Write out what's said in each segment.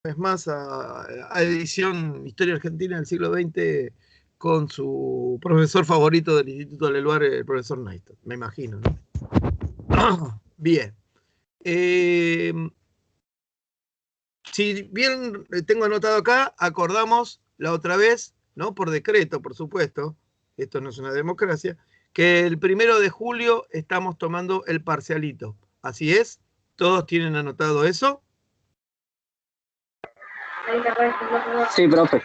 Es más, a edición Historia Argentina del siglo XX con su profesor favorito del Instituto Leluar, el profesor Neistat, me imagino, ¿no? Bien. Si bien tengo anotado acá, acordamos la otra vez, ¿no? Por decreto, por supuesto, esto no es una democracia, que el 1 de julio estamos tomando el parcialito. ¿Así es? ¿Todos tienen anotado eso? Sí, profe.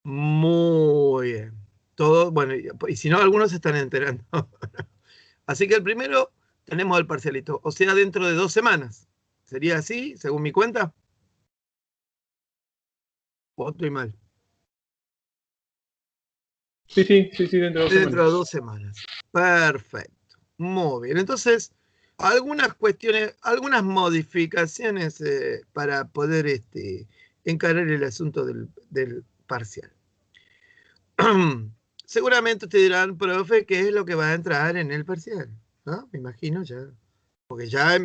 Muy bien. Todo, bueno, y si no, algunos se están enterando. Así que el primero tenemos el parcialito, o sea, dentro de 2 semanas. ¿Sería así, según mi cuenta? ¿O estoy mal? Sí, dentro de 2 Dentro semanas. de 2 semanas. Perfecto. Muy bien. Entonces, algunas cuestiones, algunas modificaciones para poder encarar el asunto del parcial. Seguramente ustedes dirán, profe, ¿qué es lo que va a entrar en el parcial? ¿No? Me imagino ya. Porque ya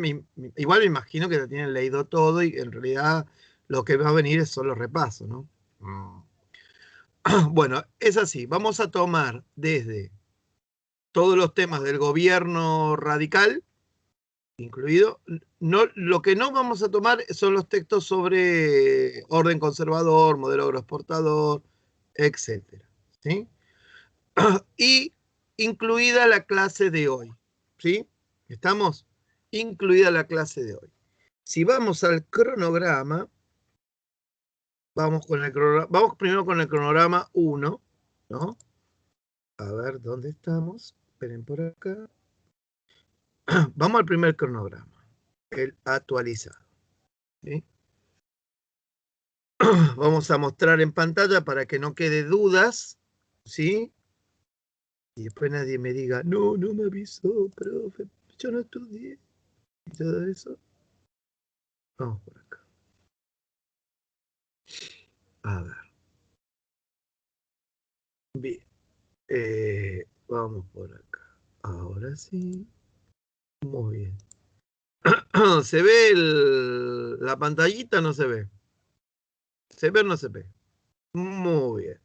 igual me imagino que lo tienen leído todo y en realidad lo que va a venir es solo repaso, ¿no? Bueno, es así. Vamos a tomar desde todos los temas del gobierno radical, incluido, no, lo que no vamos a tomar son los textos sobre orden conservador, modelo agroexportador, etc. ¿Sí? Y incluida la clase de hoy. ¿Sí? ¿Estamos? Incluida la clase de hoy. Si vamos al cronograma, vamos primero con el cronograma 1, ¿no? A ver, ¿dónde estamos? Esperen por acá. Vamos al primer cronograma, el actualizado. ¿Sí? Vamos a mostrar en pantalla para que no quede dudas, ¿sí? Y después nadie me diga, no me avisó, profe, yo no estudié. Y todo eso. Vamos por acá. A ver. Bien. Vamos por acá. Ahora sí. Muy bien. ¿Se ve la pantallita? No se ve. ¿Se ve o no se ve? Muy bien.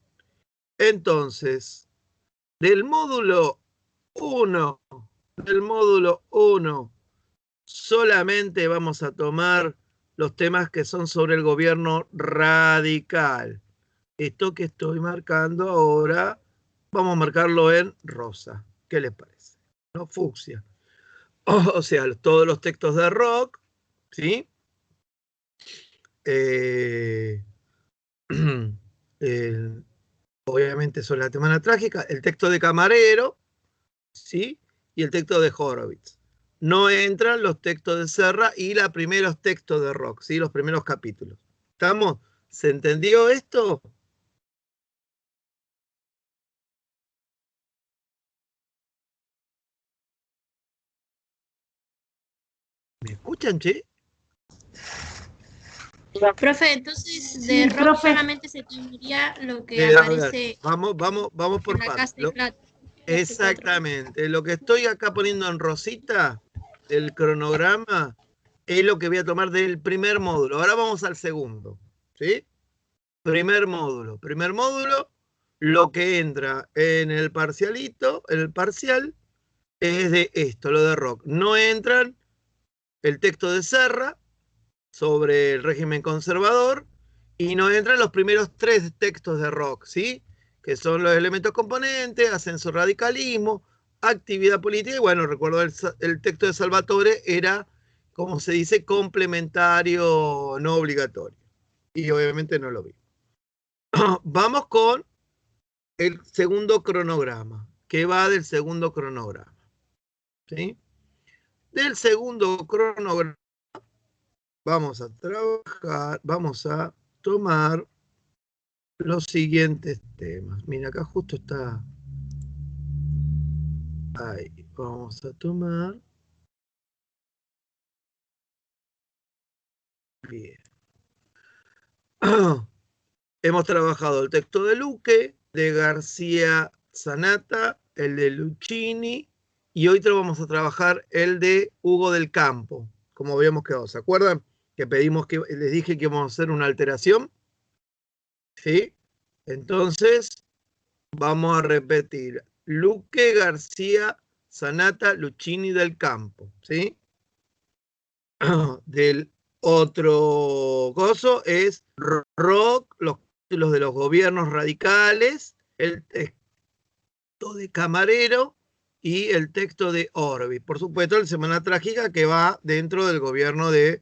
Entonces, del módulo 1, solamente vamos a tomar los temas que son sobre el gobierno radical. Esto que estoy marcando ahora, vamos a marcarlo en rosa. ¿Qué les parece? ¿No? Fucsia. O sea, todos los textos de rock, ¿sí? Obviamente son la Semana Trágica, el texto de Camarero, ¿sí? Y el texto de Horowitz. No entran los textos de Serra y los primeros textos de rock, ¿sí? Los primeros capítulos. ¿Estamos? ¿Se entendió esto? ¿Me escuchan, che? Profe, entonces de rock profe, solamente se tendría lo que aparece. Vamos por partes. Exactamente. Lo que estoy acá poniendo en rosita, el cronograma, es lo que voy a tomar del primer módulo. Ahora vamos al segundo. ¿Sí? Primer módulo. Primer módulo, lo que entra en el parcialito, en el parcial, es de esto, lo de rock. No entran el texto de Serra sobre el régimen conservador y no entran los primeros 3 textos de rock, ¿sí? Que son los elementos componentes, ascenso radicalismo, actividad política, y bueno, recuerdo el texto de Salvatore era, como se dice, complementario, no obligatorio. Y obviamente no lo vi. Vamos con el segundo cronograma, que va del segundo cronograma. ¿Sí? Del segundo cronograma vamos a trabajar, vamos a tomar los siguientes temas. Mira, acá justo está. Ahí, vamos a tomar. Bien. Hemos trabajado el texto de Luque, de García Zanata, el de Luchini, y hoy vamos a trabajar el de Hugo del Campo, como habíamos quedado. ¿Se acuerdan? que pedimos que, les dije que íbamos a hacer una alteración, ¿sí? Entonces, vamos a repetir. Luque, García, Sanata, Luchini del Campo, ¿sí? Del otro coso es Rock, los títulos de los gobiernos radicales, el texto de Camarero y el texto de Orbit. Por supuesto, el Semana Trágica que va dentro del gobierno de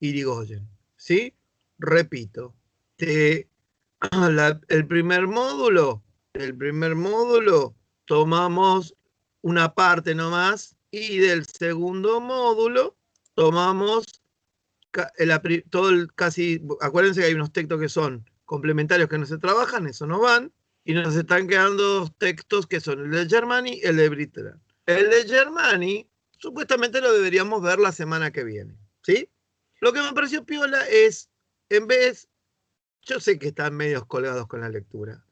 Irigoyen, ¿sí? Repito, el primer módulo tomamos una parte nomás y del segundo módulo tomamos todo casi, acuérdense que hay unos textos que son complementarios que no se trabajan, eso no van, y nos están quedando dos textos que son el de Germani y el de Britran. El de Germani, supuestamente lo deberíamos ver la semana que viene, ¿sí? Lo que me pareció piola es, en vez, yo sé que están medios colgados con la lectura,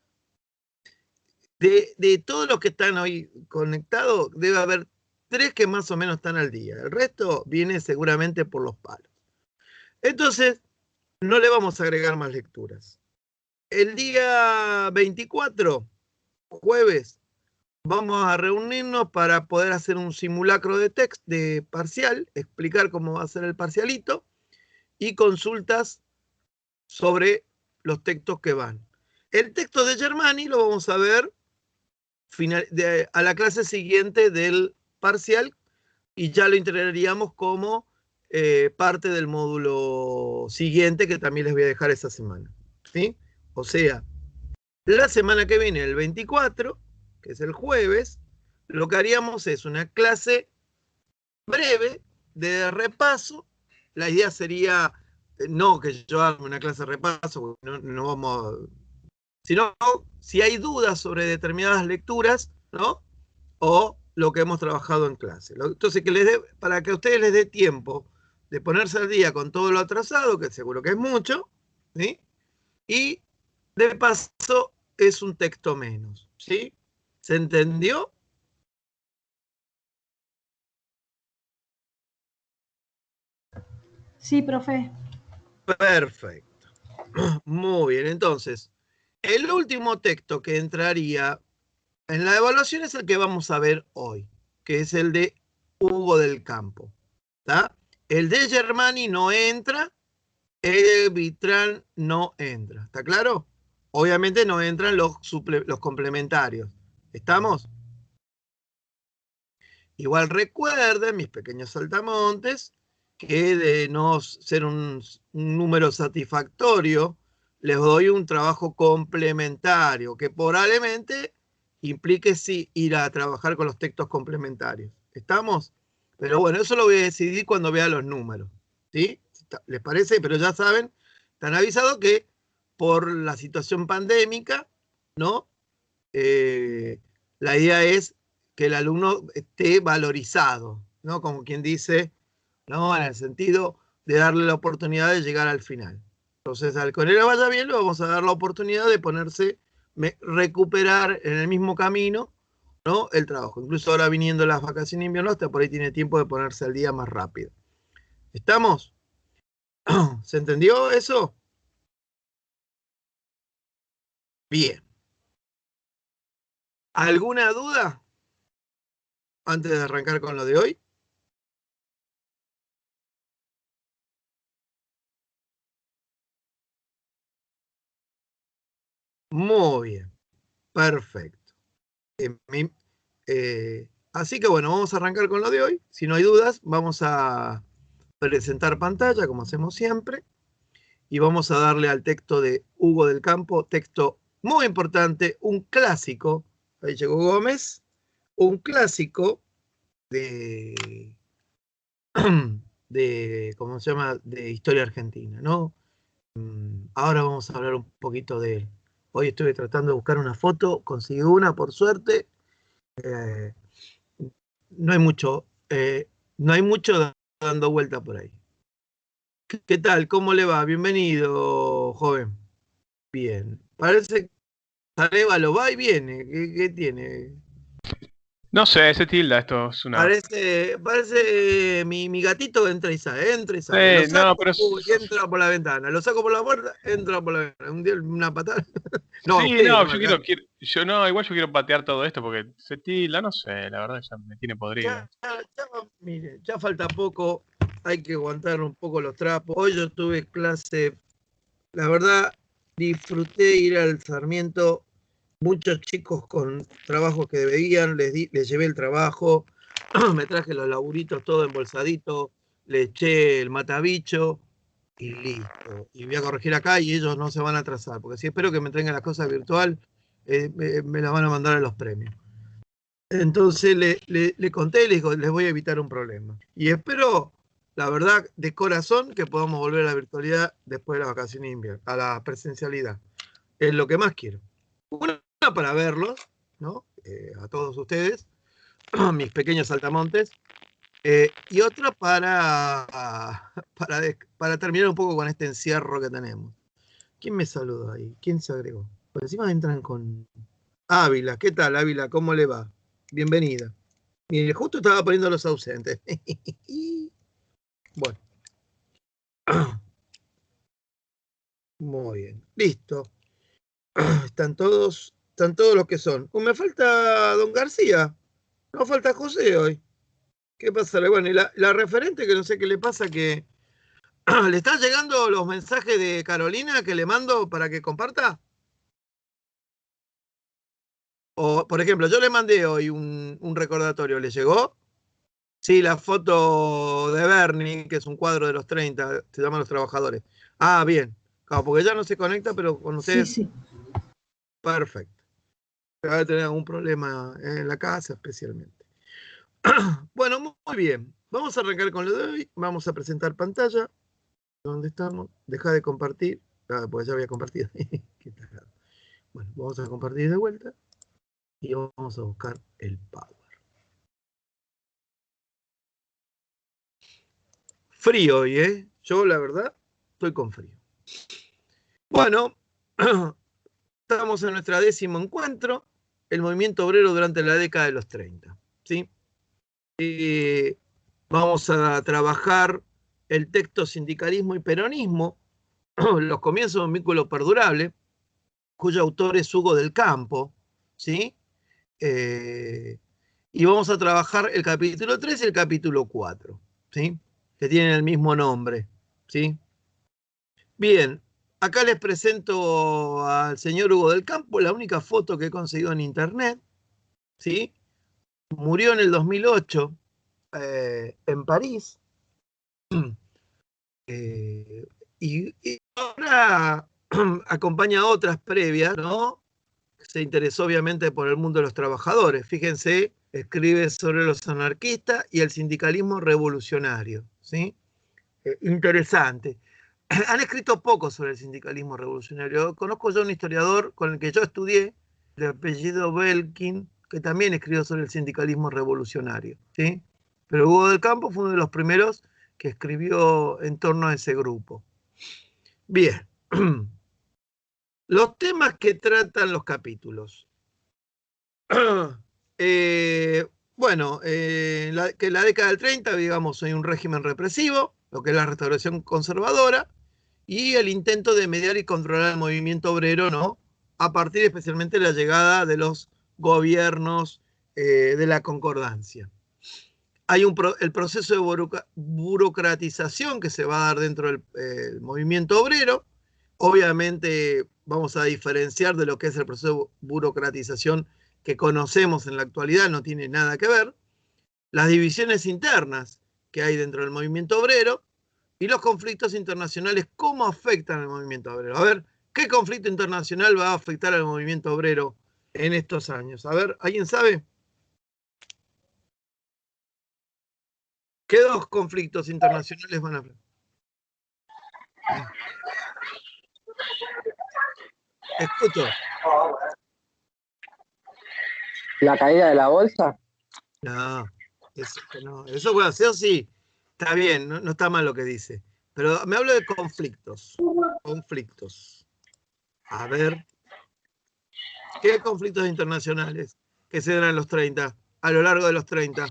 de todos los que están hoy conectados, debe haber 3 que más o menos están al día. El resto viene seguramente por los palos. Entonces, no le vamos a agregar más lecturas. El día 24, jueves, vamos a reunirnos para poder hacer un simulacro de texto, de parcial, explicar cómo va a ser el parcialito y consultas sobre los textos que van. El texto de Germani lo vamos a ver a la clase siguiente del parcial y ya lo integraríamos como parte del módulo siguiente que también les voy a dejar esa semana, ¿sí? O sea, la semana que viene, el 24, que es el jueves, lo que haríamos es una clase breve de repaso. La idea sería, no que yo haga una clase de repaso, porque no vamos, sino si hay dudas sobre determinadas lecturas, ¿no? O lo que hemos trabajado en clase. Entonces, para que a ustedes les dé tiempo de ponerse al día con todo lo atrasado, que seguro que es mucho, ¿sí? Y de paso es un texto menos, ¿sí? ¿Se entendió? Sí, profe. Perfecto. Muy bien, entonces, el último texto que entraría en la evaluación es el que vamos a ver hoy, que es el de Hugo del Campo. ¿Está? El de Germani no entra, el de Britran no entra. ¿Está claro? Obviamente no entran los complementarios. ¿Estamos? Igual recuerden, mis pequeños saltamontes, que de no ser un número satisfactorio, les doy un trabajo complementario, que probablemente implique sí ir a trabajar con los textos complementarios. ¿Estamos? Pero bueno, eso lo voy a decidir cuando vea los números. ¿Sí? ¿Les parece? Pero ya saben, están avisados que por la situación pandémica, ¿no? La idea es que el alumno esté valorizado, ¿no? Como quien dice, ¿no? En el sentido de darle la oportunidad de llegar al final. Entonces, al que le vaya bien, le vamos a dar la oportunidad de ponerse, recuperar en el mismo camino, ¿no? El trabajo. Incluso ahora viniendo las vacaciones de invierno, hasta por ahí tiene tiempo de ponerse al día más rápido. ¿Estamos? ¿Se entendió eso? Bien. ¿Alguna duda antes de arrancar con lo de hoy? Muy bien, perfecto. Así que bueno, vamos a arrancar con lo de hoy. Si no hay dudas, vamos a presentar pantalla, como hacemos siempre, y vamos a darle al texto de Hugo del Campo, texto muy importante, un clásico, ahí llegó Gómez, un clásico de, ¿cómo se llama?, de historia argentina, ¿no? Ahora vamos a hablar un poquito de él. Hoy estuve tratando de buscar una foto, conseguí una por suerte. No hay mucho, dando vuelta por ahí. ¿Qué tal? ¿Cómo le va? Bienvenido, joven. Bien. Parece que Arevalo va y viene. ¿Qué tiene? No sé, se tilda, esto es una... Parece mi gatito entra y sale. Lo no, saco pero... y entra por la ventana. Lo saco por la puerta, entra por la ventana. Un día una patada. No, a Sí, usted, no, no al igual gato. yo quiero patear todo esto porque se tilda, no sé, la verdad ya me tiene podrido. Mire, ya falta poco. Hay que aguantar un poco los trapos. Hoy yo tuve clase. La verdad, disfruté ir al Sarmiento. Muchos chicos con trabajos que debían, les llevé el trabajo, me traje los laburitos todo embolsadito, le eché el matabicho y listo. Y voy a corregir acá y ellos no se van a atrasar, porque si espero que me traigan las cosas virtual, me las van a mandar a los premios. Entonces le conté y le digo, les voy a evitar un problema. Y espero, la verdad, de corazón, que podamos volver a la virtualidad después de la vacación de invierno, a la presencialidad. Es lo que más quiero. Una para verlos, ¿no? A todos ustedes, mis pequeños saltamontes, y otra para terminar un poco con este encierro que tenemos. ¿Quién me saludó ahí? ¿Quién se agregó? Por encima entran con Ávila. ¿Qué tal, Ávila? ¿Cómo le va? Bienvenida. Mire, justo estaba poniendo los ausentes. Bueno. Muy bien. Listo. Están todos los que son. Me falta don García. No falta José hoy. ¿Qué pasa? Bueno, y la referente, que no sé qué le pasa, que le están llegando los mensajes de Carolina que le mando para que comparta. O, por ejemplo, yo le mandé hoy un recordatorio. ¿Le llegó? Sí, la foto de Bernie, que es un cuadro de los 30, se llama Los Trabajadores. Ah, bien. Claro, porque ya no se conecta, pero con ustedes. Sí, sí. Perfecto. Va a tener algún problema en la casa, especialmente. Bueno, muy bien. Vamos a arrancar con lo de hoy. Vamos a presentar pantalla. ¿Dónde estamos? Deja de compartir. Ah, pues ya había compartido. Qué tarado. Bueno, vamos a compartir de vuelta y vamos a buscar el Power. Frío hoy, ¿eh? Yo, la verdad, estoy con frío. Bueno, estamos en nuestro 10º encuentro, el movimiento obrero durante la década de los 30. ¿Sí? Vamos a trabajar el texto Sindicalismo y Peronismo, los comienzos de un vínculo perdurable, cuyo autor es Hugo del Campo, ¿sí? Y vamos a trabajar el capítulo 3 y el capítulo 4, ¿sí? Que tienen el mismo nombre, ¿sí? Bien, acá les presento al señor Hugo del Campo, la única foto que he conseguido en internet, ¿sí? Murió en el 2008 en París, y ahora acompaña a otras previas, ¿no? Se interesó obviamente por el mundo de los trabajadores. Fíjense, escribe sobre los anarquistas y el sindicalismo revolucionario, ¿sí? Interesante. Han escrito poco sobre el sindicalismo revolucionario. Conozco yo un historiador con el que yo estudié, de apellido Belkin, que también escribió sobre el sindicalismo revolucionario, ¿sí? Pero Hugo del Campo fue uno de los primeros que escribió en torno a ese grupo. Bien. Los temas que tratan los capítulos. Bueno, que la década del 30, digamos, hay un régimen represivo, lo que es la restauración conservadora, y el intento de mediar y controlar el movimiento obrero, ¿no? A partir especialmente de la llegada de los gobiernos de la concordancia. Hay el proceso de burocratización que se va a dar dentro del movimiento obrero. Obviamente vamos a diferenciar de lo que es el proceso de burocratización que conocemos en la actualidad, no tiene nada que ver. Las divisiones internas que hay dentro del movimiento obrero y los conflictos internacionales, ¿cómo afectan al movimiento obrero? A ver, ¿qué conflicto internacional va a afectar al movimiento obrero en estos años? A ver, ¿alguien sabe? ¿Qué dos conflictos internacionales van a afectar? Escucho. La caída de la bolsa. No, eso puede hacer, sí, está bien, no está mal lo que dice. Pero me hablo de conflictos. Conflictos. A ver, ¿qué conflictos internacionales que se dan en los 30? a lo largo de los 30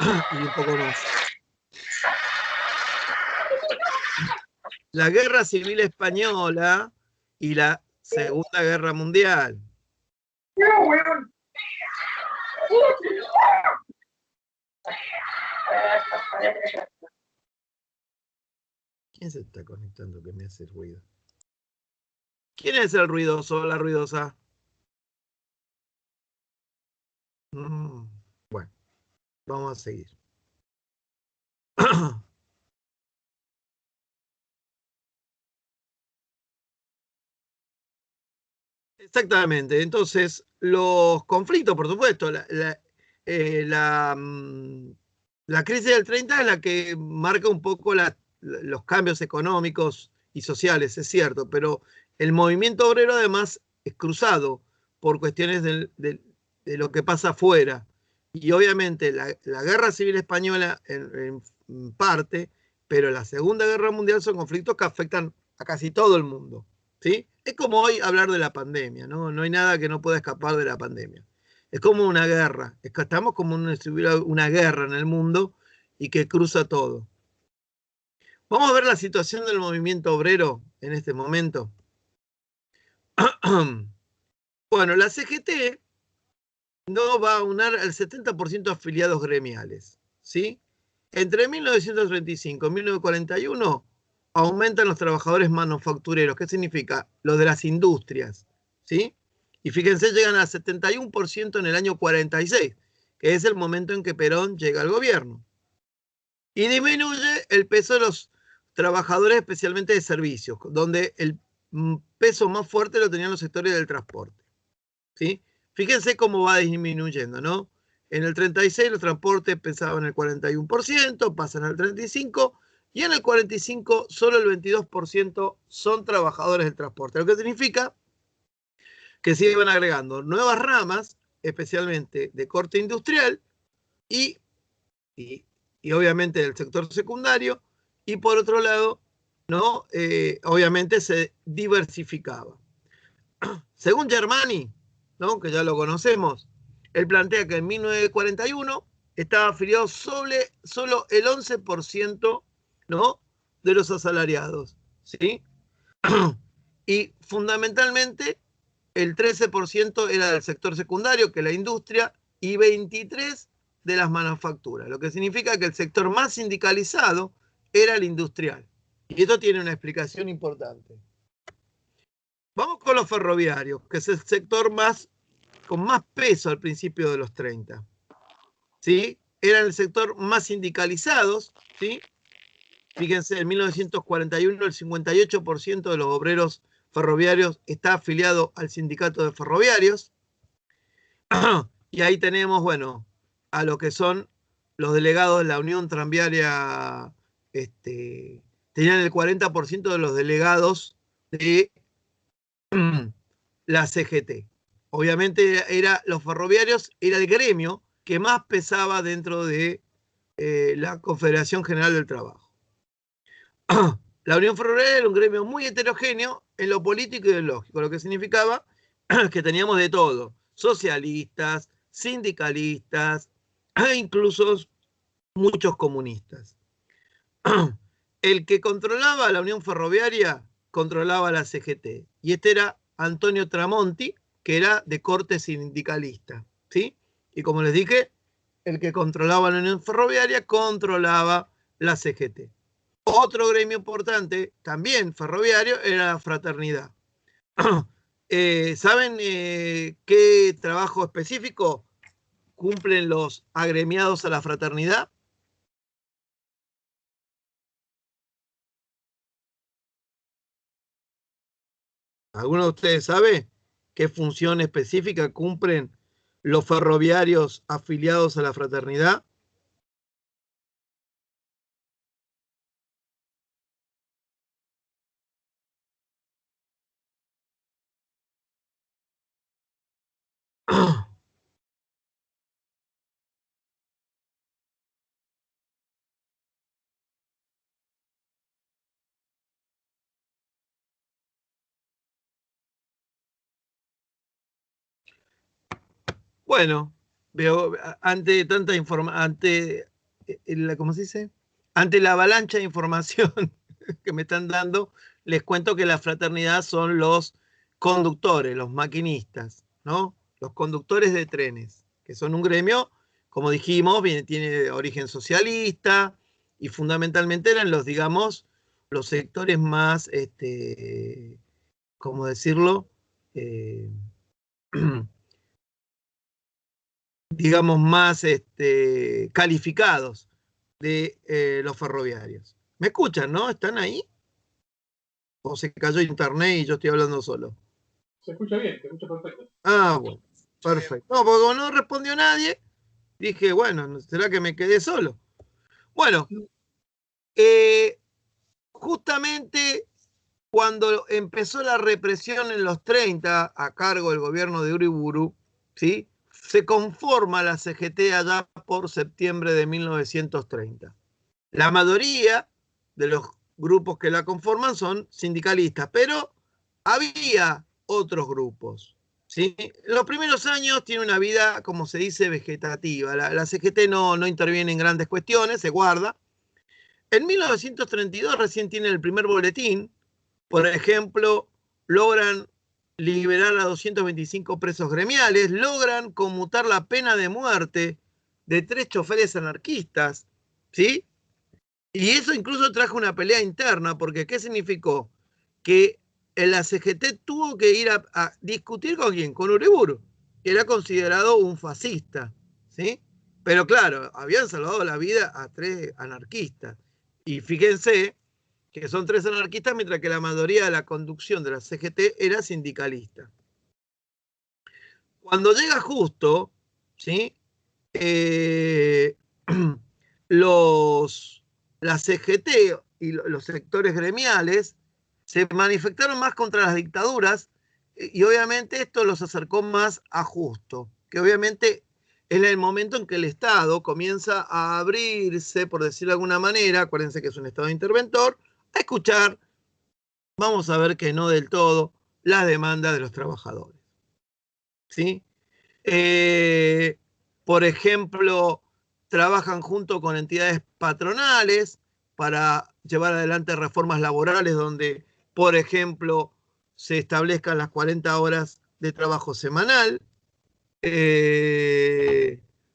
y un poco más. La Guerra Civil Española y la Segunda Guerra Mundial. ¿Quién se está conectando que me hace ruido? ¿Quién es el ruidoso o la ruidosa? Bueno, vamos a seguir. Exactamente. Entonces, los conflictos, por supuesto, la crisis del 30 es la que marca un poco los cambios económicos y sociales, es cierto, pero el movimiento obrero además es cruzado por cuestiones de lo que pasa afuera. Y obviamente la Guerra Civil Española en parte, pero la Segunda Guerra Mundial son conflictos que afectan a casi todo el mundo. ¿Sí? Es como hoy hablar de la pandemia, ¿no? No hay nada que no pueda escapar de la pandemia. Es como una guerra. Estamos como una guerra en el mundo y que cruza todo. Vamos a ver la situación del movimiento obrero en este momento. Bueno, la CGT no va a unir al 70% de afiliados gremiales, ¿sí? Entre 1935 y 1941 aumentan los trabajadores manufactureros. ¿Qué significa? Los de las industrias, ¿sí? Y fíjense, llegan al 71% en el año 46, que es el momento en que Perón llega al gobierno. Y disminuye el peso de los trabajadores, especialmente de servicios, donde el peso más fuerte lo tenían los sectores del transporte, ¿sí? Fíjense cómo va disminuyendo, ¿no? En el 36 los transportes pesaban el 41%, pasan al 35%, y en el 45 solo el 22% son trabajadores del transporte, lo que significa que se iban agregando nuevas ramas, especialmente de corte industrial y, y, y obviamente del sector secundario, y por otro lado, ¿no? Obviamente se diversificaba. Según Germani, ¿no? Que ya lo conocemos, él plantea que en 1941 estaba afiliado solo el 11%, ¿no? De los asalariados, ¿sí? Y fundamentalmente el 13% era del sector secundario, que es la industria, y 23% de las manufacturas, lo que significa que el sector más sindicalizado era el industrial. Y esto tiene una explicación importante. Vamos con los ferroviarios, que es el sector con más peso al principio de los 30. ¿Sí? Eran el sector más sindicalizados, ¿sí? Fíjense, en 1941 el 58% de los obreros ferroviarios está afiliado al sindicato de ferroviarios. Y ahí tenemos, bueno, a lo que son los delegados de la Unión Tranviaria, tenían el 40% de los delegados de la CGT. Obviamente los ferroviarios era el gremio que más pesaba dentro de la Confederación General del Trabajo. La Unión Ferroviaria era un gremio muy heterogéneo en lo político y ideológico, lo que significaba que teníamos de todo, socialistas, sindicalistas, e incluso muchos comunistas. El que controlaba la Unión Ferroviaria controlaba la CGT, y este era Antonio Tramonti, que era de corte sindicalista, ¿sí? Y como les dije, el que controlaba la Unión Ferroviaria controlaba la CGT. Otro gremio importante, también ferroviario, era la fraternidad. ¿Saben qué trabajo específico cumplen los agremiados a la fraternidad? ¿Alguno de ustedes sabe qué función específica cumplen los ferroviarios afiliados a la fraternidad? Bueno, veo, ante tanta información, ¿cómo se dice? Ante la avalancha de información que me están dando, les cuento que la fraternidad son los conductores, los maquinistas, ¿no? Los conductores de trenes, que son un gremio, como dijimos, tiene origen socialista y fundamentalmente eran los, digamos, los sectores más, ¿cómo decirlo? Digamos, más calificados de los ferroviarios. ¿Me escuchan, no? ¿Están ahí? ¿O se cayó internet y yo estoy hablando solo? Se escucha bien, se escucha perfecto. Ah, bueno, perfecto. No, porque como no respondió nadie, dije, bueno, ¿será que me quedé solo? Bueno, justamente cuando empezó la represión en los 30 a cargo del gobierno de Uriburu, ¿sí? Se conforma la CGT allá por septiembre de 1930. La mayoría de los grupos que la conforman son sindicalistas, pero había otros grupos, ¿sí? En los primeros años tiene una vida, como se dice, vegetativa. La CGT no interviene en grandes cuestiones, se guarda. En 1932 recién tiene el primer boletín. Por ejemplo, logran liberar a 225 presos gremiales, logran conmutar la pena de muerte de 3 choferes anarquistas, ¿sí? Y eso incluso trajo una pelea interna, porque ¿qué significó? Que la CGT tuvo que ir a discutir con quién, con Uriburu, que era considerado un fascista, ¿sí? Pero claro, habían salvado la vida a 3 anarquistas. Y fíjense que son 3 anarquistas, mientras que la mayoría de la conducción de la CGT era sindicalista. Cuando llega Justo, ¿sí? La CGT y los sectores gremiales se manifestaron más contra las dictaduras y obviamente esto los acercó más a Justo, que obviamente es el momento en que el Estado comienza a abrirse, por decirlo de alguna manera, acuérdense que es un Estado interventor, a escuchar, vamos a ver que no del todo, las demandas de los trabajadores. ¿Sí? Por ejemplo, trabajan junto con entidades patronales para llevar adelante reformas laborales donde, por ejemplo, se establezcan las 40 horas de trabajo semanal.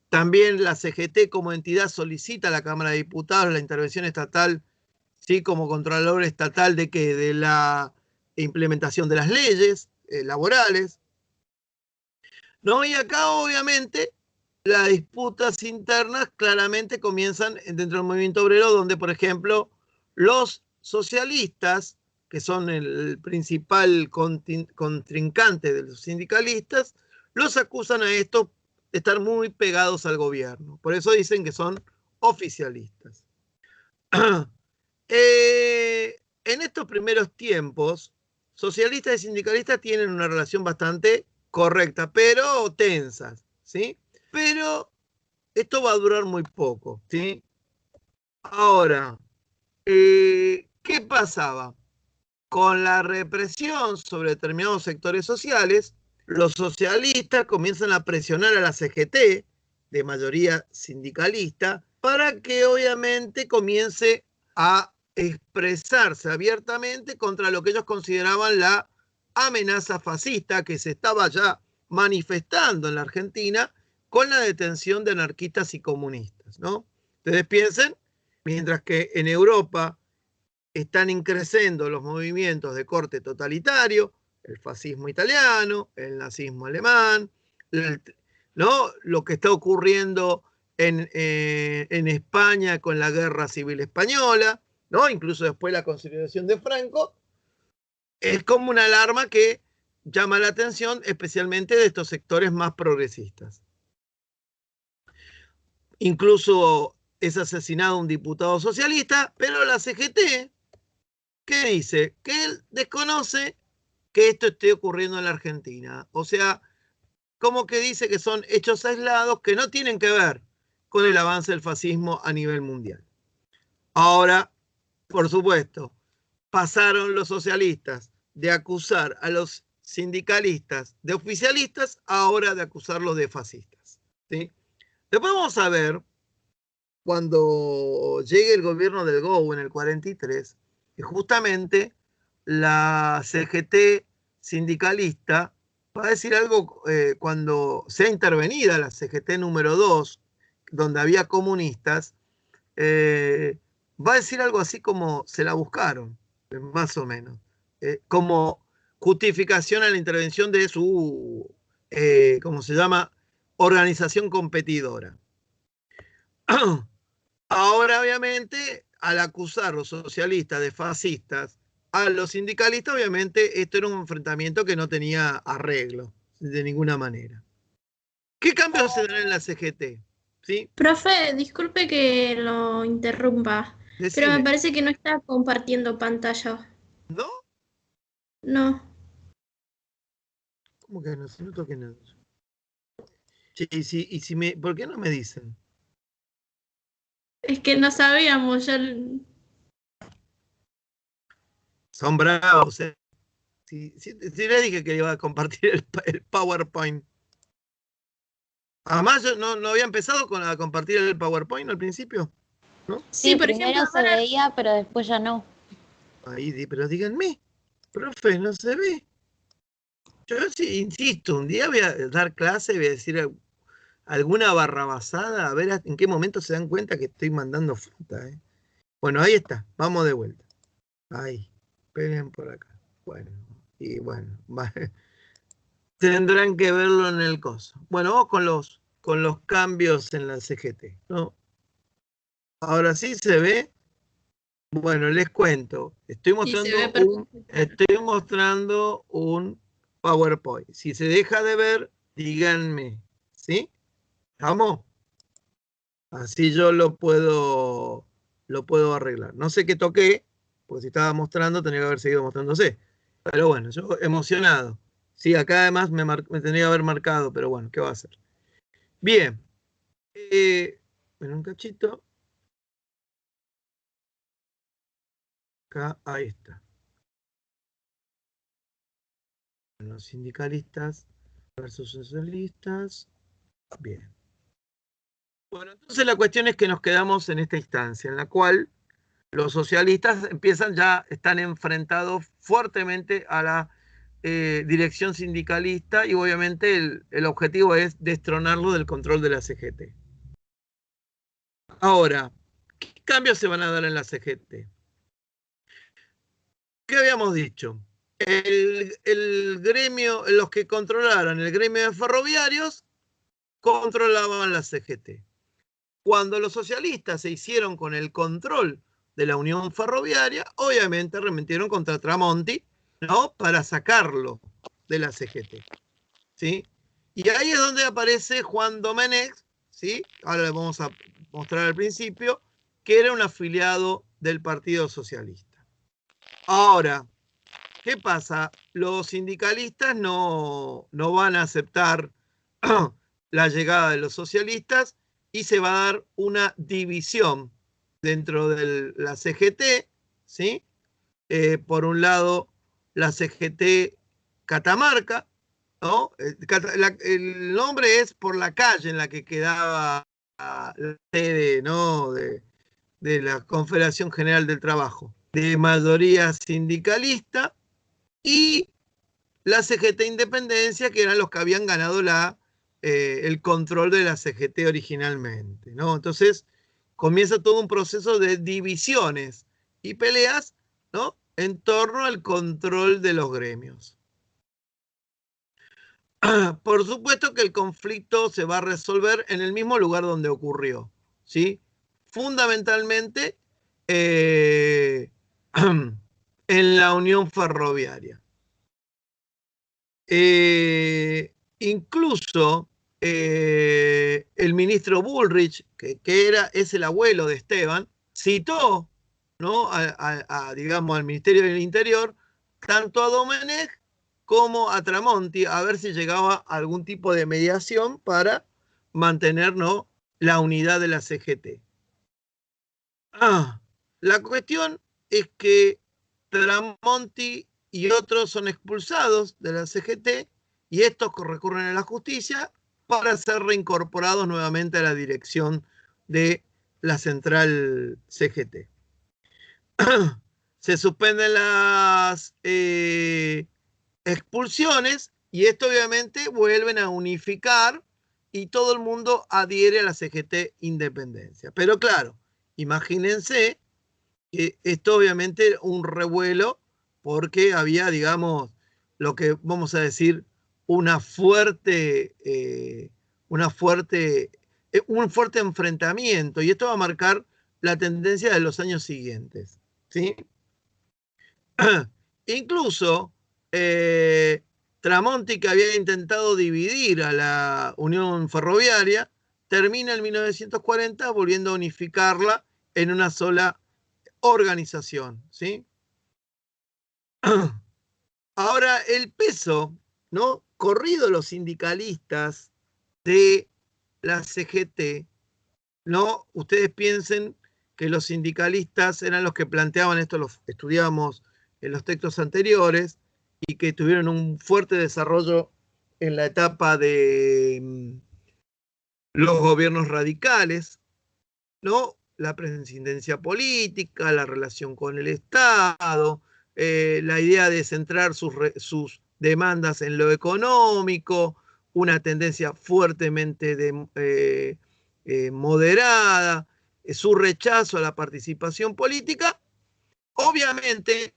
También la CGT como entidad solicita a la Cámara de Diputados la intervención estatal, ¿sí? Como Contralor Estatal de la implementación de las leyes laborales. ¿No? Y acá obviamente las disputas internas claramente comienzan dentro del movimiento obrero, donde por ejemplo los socialistas, que son el principal contrincante de los sindicalistas, los acusan a estos de estar muy pegados al gobierno. Por eso dicen que son oficialistas. En estos primeros tiempos, socialistas y sindicalistas tienen una relación bastante correcta, pero tensas, ¿sí? Pero esto va a durar muy poco, ¿sí? Ahora, ¿qué pasaba? Con la represión sobre determinados sectores sociales, los socialistas comienzan a presionar a la CGT, de mayoría sindicalista, para que obviamente comience a expresarse abiertamente contra lo que ellos consideraban la amenaza fascista que se estaba ya manifestando en la Argentina con la detención de anarquistas y comunistas, ¿no? Ustedes piensen, mientras que en Europa están increciendo los movimientos de corte totalitario, el fascismo italiano, el nazismo alemán, ¿no? Lo que está ocurriendo en España con la guerra civil española, ¿no? Incluso después la consolidación de Franco, es como una alarma que llama la atención especialmente de estos sectores más progresistas. Incluso es asesinado un diputado socialista, pero la CGT, ¿qué dice? Que él desconoce que esto esté ocurriendo en la Argentina. O sea, como que dice que son hechos aislados que no tienen que ver con el avance del fascismo a nivel mundial. Ahora, por supuesto, pasaron los socialistas de acusar a los sindicalistas de oficialistas, ahora de acusarlos de fascistas. ¿sí? Después vamos a ver, cuando llegue el gobierno del GO en el 43, que justamente la CGT sindicalista va a decir algo cuando sea intervenida la CGT número 2, donde había comunistas, va a decir algo así como se la buscaron, más o menos, como justificación a la intervención de su, ¿cómo se llama?, organización competidora. Ahora, obviamente, al acusar los socialistas de fascistas a los sindicalistas, obviamente, esto era un enfrentamiento que no tenía arreglo de ninguna manera. ¿Qué cambios se dan en la CGT? ¿Sí? Profe, disculpe que lo interrumpa, pero me Decime, parece que no está compartiendo pantalla. ¿no? No, ¿Cómo que no? Si no toqué nada. Che, y si me, ¿por qué no me dicen? es que no sabíamos. Son bravos, ¿eh? Si le dije que iba a compartir el PowerPoint. Además, yo no había empezado a compartir el PowerPoint al principio, ¿no? Sí, Sí, por ejemplo, primero se ahora veía, pero después ya no. Ahí, pero díganme, profe, no se ve. Yo sí, insisto, un día voy a dar clase, voy a decir alguna barrabasada, a ver en qué momento se dan cuenta que estoy mandando fruta, ¿eh? Bueno, ahí está, vamos de vuelta. Ahí, esperen por acá. Bueno, y bueno, tendrán que verlo en el coso. Bueno, vamos con los cambios en la CGT, ¿no? Ahora sí se ve. Bueno, les cuento. sí se ve perfecto. Estoy mostrando un PowerPoint. Si se deja de ver, díganme, ¿sí? ¿Vamos? Así yo lo puedo arreglar. No sé qué toqué, porque si estaba mostrando tenía que haber seguido mostrándose. Pero bueno, yo emocionado. Sí, acá además me tendría que haber marcado, pero bueno, ¿qué va a hacer? Bien. Bueno, un cachito. Acá, ahí está. Los sindicalistas versus socialistas. Bien. Bueno, entonces la cuestión es que nos quedamos en esta instancia, en la cual los socialistas están enfrentados fuertemente a la dirección sindicalista y obviamente el objetivo es destronarlo del control de la CGT. Ahora, ¿qué cambios se van a dar en la CGT? ¿Qué habíamos dicho? El gremio, los que controlaran el gremio de ferroviarios, controlaban la CGT. Cuando los socialistas se hicieron con el control de la Unión Ferroviaria, obviamente arremetieron contra Tramonti, ¿no?, para sacarlo de la CGT, ¿sí? Y ahí es donde aparece Juan Domenech, ¿sí? Ahora le vamos a mostrar al principio, que era un afiliado del Partido Socialista. Ahora, ¿qué pasa? Los sindicalistas no van a aceptar la llegada de los socialistas y se va a dar una división dentro de la CGT, ¿sí? Por un lado, la CGT Catamarca, ¿no? El nombre es por la calle en la que quedaba la sede, ¿no?, de la Confederación General del Trabajo, de mayoría sindicalista, y la CGT Independencia, que eran los que habían ganado el control de la CGT originalmente, ¿no? Entonces comienza todo un proceso de divisiones y peleas, ¿no?, en torno al control de los gremios. Por supuesto que el conflicto se va a resolver en el mismo lugar donde ocurrió, ¿sí? Fundamentalmente en la Unión Ferroviaria. Incluso el ministro Bullrich, que es el abuelo de Esteban, citó, ¿no?, digamos, al Ministerio del Interior, tanto a Domenech como a Tramonti, a ver si llegaba a algún tipo de mediación para mantener, ¿no?, la unidad de la CGT. La cuestión es que Tramonti y otros son expulsados de la CGT y estos recurren a la justicia para ser reincorporados nuevamente a la dirección de la central CGT. Se suspenden las expulsiones y esto obviamente vuelven a unificar y todo el mundo adhiere a la CGT Independencia. Pero claro, imagínense que esto obviamente un revuelo porque había, digamos, lo que vamos a decir, un fuerte enfrentamiento, y esto va a marcar la tendencia de los años siguientes, ¿sí? Incluso Tramonti, que había intentado dividir a la Unión Ferroviaria, termina en 1940 volviendo a unificarla en una sola organización, ¿sí? Ahora, el peso, ¿no?, corrido los sindicalistas de la CGT, ¿no? Ustedes piensen que los sindicalistas eran los que planteaban esto, lo estudiamos en los textos anteriores, y que tuvieron un fuerte desarrollo en la etapa de los gobiernos radicales, ¿no? La presidencia política, la relación con el Estado, la idea de centrar sus demandas en lo económico, una tendencia fuertemente moderada, su rechazo a la participación política, obviamente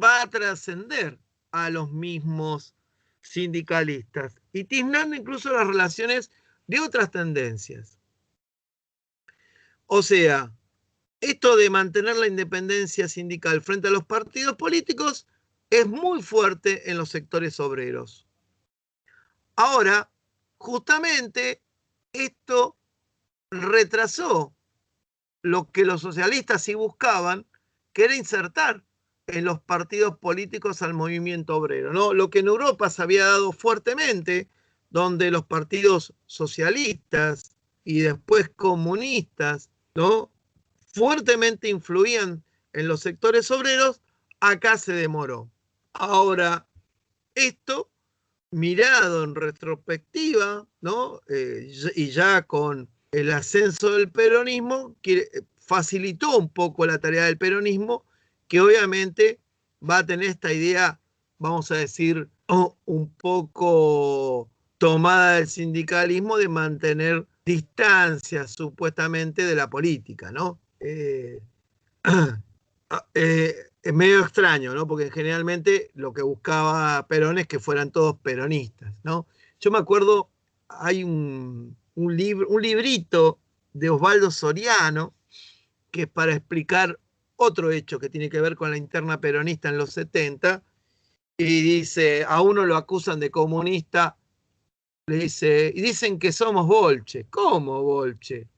va a trascender a los mismos sindicalistas y tiznando incluso las relaciones de otras tendencias. O sea, esto de mantener la independencia sindical frente a los partidos políticos es muy fuerte en los sectores obreros. Ahora, justamente esto retrasó lo que los socialistas sí buscaban, que era insertar en los partidos políticos al movimiento obrero, ¿no? Lo que en Europa se había dado fuertemente, donde los partidos socialistas y después comunistas, ¿no?, fuertemente influían en los sectores obreros, acá se demoró. Ahora, esto, mirado en retrospectiva, ¿no?, y ya con el ascenso del peronismo, facilitó un poco la tarea del peronismo, que obviamente va a tener esta idea, vamos a decir, un poco tomada del sindicalismo de mantener distancia supuestamente de la política, ¿no? Es medio extraño, ¿no? Porque generalmente lo que buscaba Perón es que fueran todos peronistas, ¿no? Yo me acuerdo, hay un librito de Osvaldo Soriano, que es para explicar otro hecho que tiene que ver con la interna peronista en los 70, y dice, a uno lo acusan de comunista, le dice, y dicen que somos bolche. ¿Cómo bolche?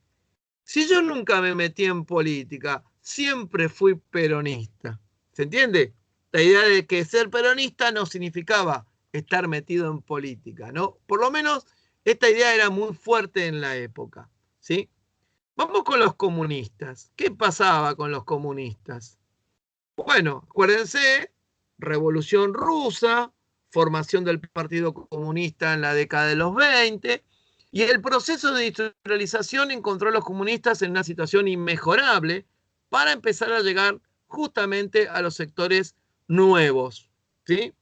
Si yo nunca me metí en política, siempre fui peronista. ¿Se entiende? La idea de que ser peronista no significaba estar metido en política, ¿no? Por lo menos esta idea era muy fuerte en la época, ¿sí? Vamos con los comunistas. ¿Qué pasaba con los comunistas? Bueno, acuérdense, Revolución Rusa, formación del Partido Comunista en la década de los 20, y el proceso de industrialización encontró a los comunistas en una situación inmejorable para empezar a llegar justamente a los sectores nuevos, ¿sí?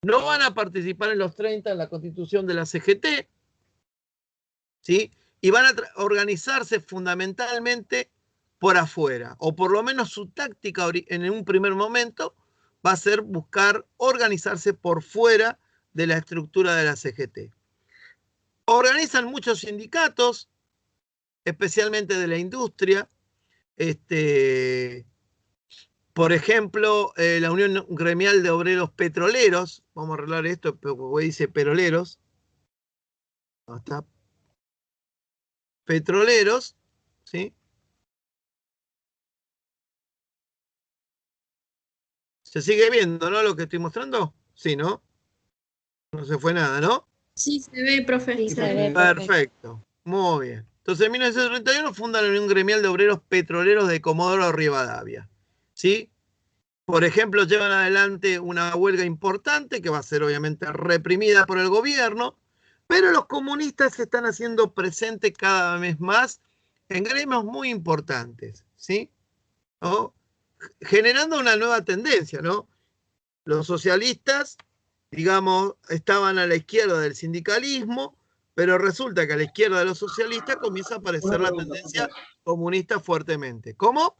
No van a participar en los 30 en la constitución de la CGT, ¿sí? Y van a organizarse fundamentalmente por afuera, o por lo menos su táctica en un primer momento va a ser buscar organizarse por fuera de la estructura de la CGT. Organizan muchos sindicatos, especialmente de la industria. Por ejemplo, la Unión Gremial de Obreros Petroleros, vamos a arreglar esto, porque dice peroleros. ¿Dónde está? Petroleros, ¿sí? ¿Se sigue viendo, no, lo que estoy mostrando? Sí, ¿no? No se fue nada, ¿no? Sí, se ve, profe. Sí, se ve. Perfecto, muy bien. Entonces, en 1931 fundan la Unión Gremial de Obreros Petroleros de Comodoro Rivadavia, ¿sí? Por ejemplo, llevan adelante una huelga importante que va a ser obviamente reprimida por el gobierno, Pero los comunistas se están haciendo presentes cada vez más en gremios muy importantes, ¿sí? ¿No? Generando una nueva tendencia, ¿no? Los socialistas, digamos, estaban a la izquierda del sindicalismo, pero resulta que a la izquierda de los socialistas comienza a aparecer la tendencia comunista fuertemente. ¿Cómo?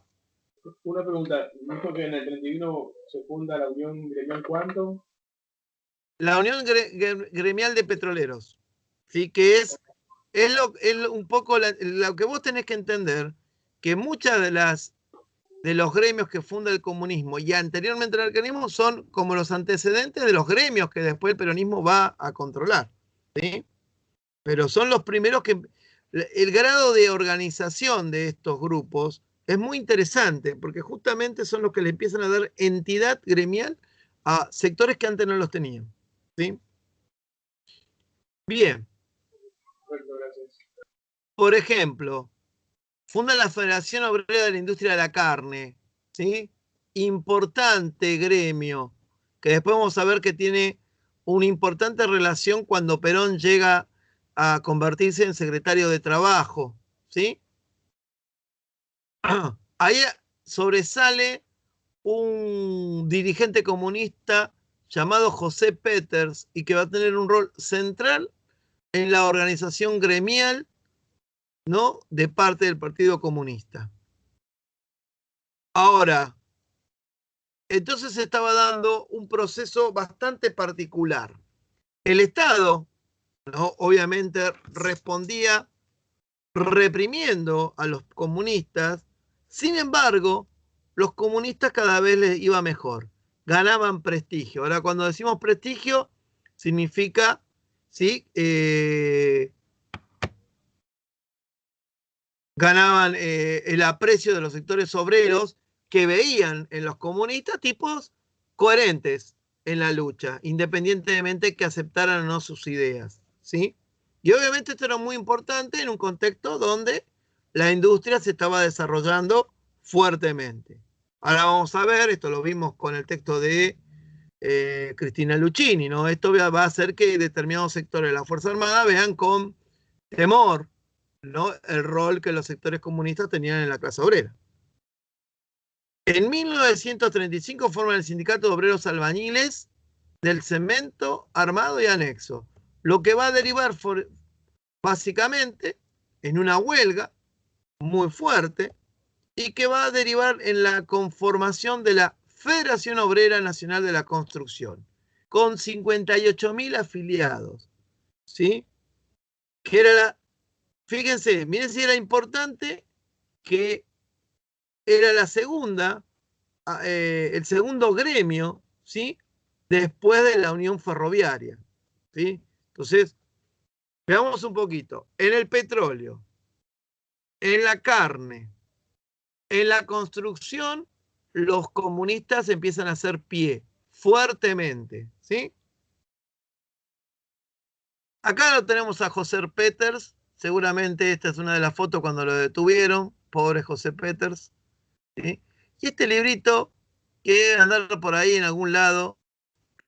Una pregunta, ¿dijo que en el 31 se funda la Unión Gremial cuánto? La Unión Gremial de Petroleros, ¿sí? Que es un poco lo que vos tenés que entender, que muchas de los gremios que funda el comunismo y anteriormente el anarquismo son como los antecedentes de los gremios que después el peronismo va a controlar, ¿sí? Pero son los primeros que... El grado de organización de estos grupos es muy interesante, porque justamente son los que le empiezan a dar entidad gremial a sectores que antes no los tenían, ¿sí? Bien. Perfecto, gracias. Por ejemplo, funda la Federación Obrera de la Industria de la Carne, ¿sí? Importante gremio, que después vamos a ver que tiene una importante relación cuando Perón llega a convertirse en secretario de Trabajo, ¿sí? Ahí sobresale un dirigente comunista llamado José Peters y que va a tener un rol central en la organización gremial, ¿no? De parte del Partido Comunista. Ahora, entonces se estaba dando un proceso bastante particular. El Estado, ¿no? Obviamente respondía reprimiendo a los comunistas. Sin embargo, los comunistas cada vez les iba mejor, ganaban prestigio. Ahora, cuando decimos prestigio, significa, ¿sí? Ganaban el aprecio de los sectores obreros que veían en los comunistas tipos coherentes en la lucha, independientemente que aceptaran o no sus ideas, ¿sí? Y obviamente esto era muy importante en un contexto donde la industria se estaba desarrollando fuertemente. Ahora vamos a ver, esto lo vimos con el texto de Cristina Lucchini, ¿no? Esto va a hacer que determinados sectores de la Fuerza Armada vean con temor, ¿no? El rol que los sectores comunistas tenían en la clase obrera. En 1935 forman el Sindicato de Obreros Albañiles del Cemento Armado y Anexo, lo que va a derivar básicamente en una huelga muy fuerte y que va a derivar en la conformación de la Federación Obrera Nacional de la Construcción, con 58.000 afiliados, ¿sí? Que era fíjense, miren si era importante que era la segunda, el segundo gremio, ¿sí? Después de la Unión Ferroviaria, ¿sí? Entonces, veamos un poquito. En el petróleo, en la carne, en la construcción, los comunistas empiezan a hacer pie fuertemente, ¿sí? Acá lo tenemos a José Peters. Seguramente esta es una de las fotos cuando lo detuvieron. Pobre José Peters, ¿sí? Y este librito que debe andar por ahí en algún lado,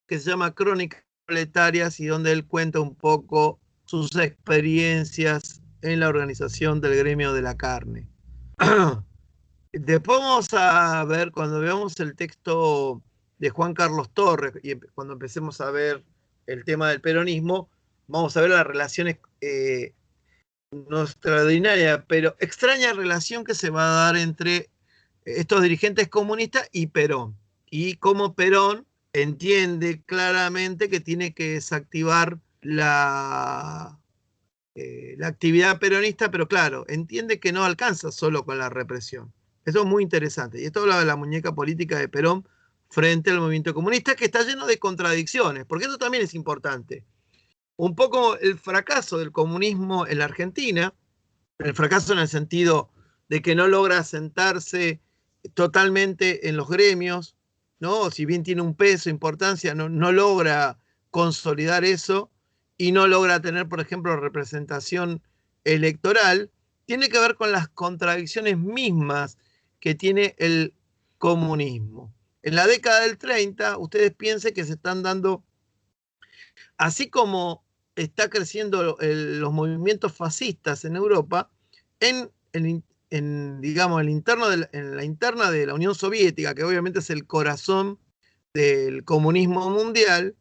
que se llama Crónicas Proletarias y donde él cuenta un poco sus experiencias en la organización del gremio de la carne. Después vamos a ver, cuando veamos el texto de Juan Carlos Torres y cuando empecemos a ver el tema del peronismo, vamos a ver las relaciones, no extraordinaria, pero extraña relación que se va a dar entre estos dirigentes comunistas y Perón. Y cómo Perón entiende claramente que tiene que desactivar la actividad peronista, pero claro, entiende que no alcanza solo con la represión. Eso es muy interesante. Y esto habla de la muñeca política de Perón frente al movimiento comunista, que está lleno de contradicciones, porque eso también es importante. Un poco el fracaso del comunismo en la Argentina, el fracaso en el sentido de que no logra sentarse totalmente en los gremios, ¿no? Si bien tiene un peso, importancia, no logra consolidar eso y no logra tener, por ejemplo, representación electoral, tiene que ver con las contradicciones mismas que tiene el comunismo. En la década del 30, ustedes piensen que se están dando, así como está creciendo los movimientos fascistas en Europa digamos, en la interna de la Unión Soviética, que obviamente es el corazón del comunismo mundial,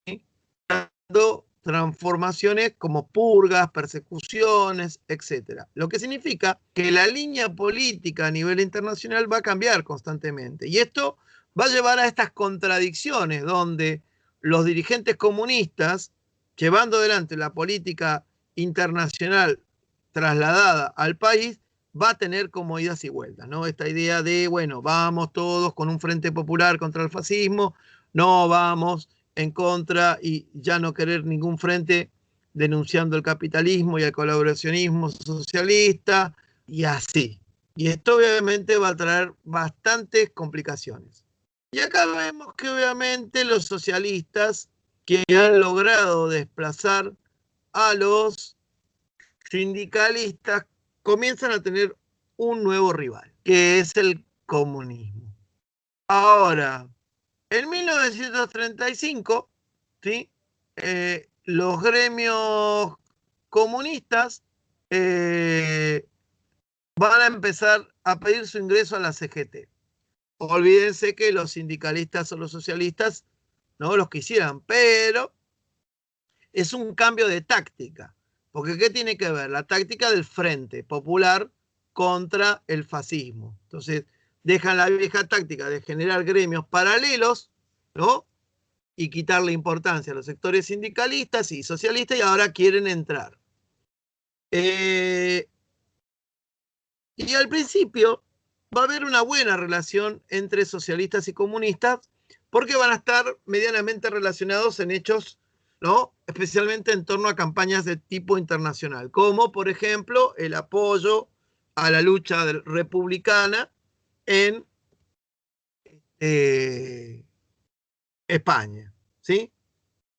¿sí? Dando transformaciones como purgas, persecuciones, etc. Lo que significa que la línea política a nivel internacional va a cambiar constantemente. Y esto va a llevar a estas contradicciones donde los dirigentes comunistas, llevando adelante la política internacional trasladada al país, va a tener como idas y vueltas, ¿no? Esta idea de, bueno, vamos todos con un frente popular contra el fascismo, no vamos en contra y ya no querer ningún frente denunciando el capitalismo y el colaboracionismo socialista y así. Y esto obviamente va a traer bastantes complicaciones. Y acá vemos que obviamente los socialistas que han logrado desplazar a los sindicalistas comienzan a tener un nuevo rival, que es el comunismo. Ahora, en 1935, ¿sí? Los gremios comunistas van a empezar a pedir su ingreso a la CGT. Olvídense que los sindicalistas o los socialistas no los quisieran, pero es un cambio de táctica. Porque ¿qué tiene que ver? La táctica del Frente Popular contra el fascismo. Entonces, dejan la vieja táctica de generar gremios paralelos, ¿no? Y quitarle importancia a los sectores sindicalistas y socialistas y ahora quieren entrar. Y al principio va a haber una buena relación entre socialistas y comunistas porque van a estar medianamente relacionados en hechos, ¿no? Especialmente en torno a campañas de tipo internacional, como por ejemplo el apoyo a la lucha republicana en España, ¿sí?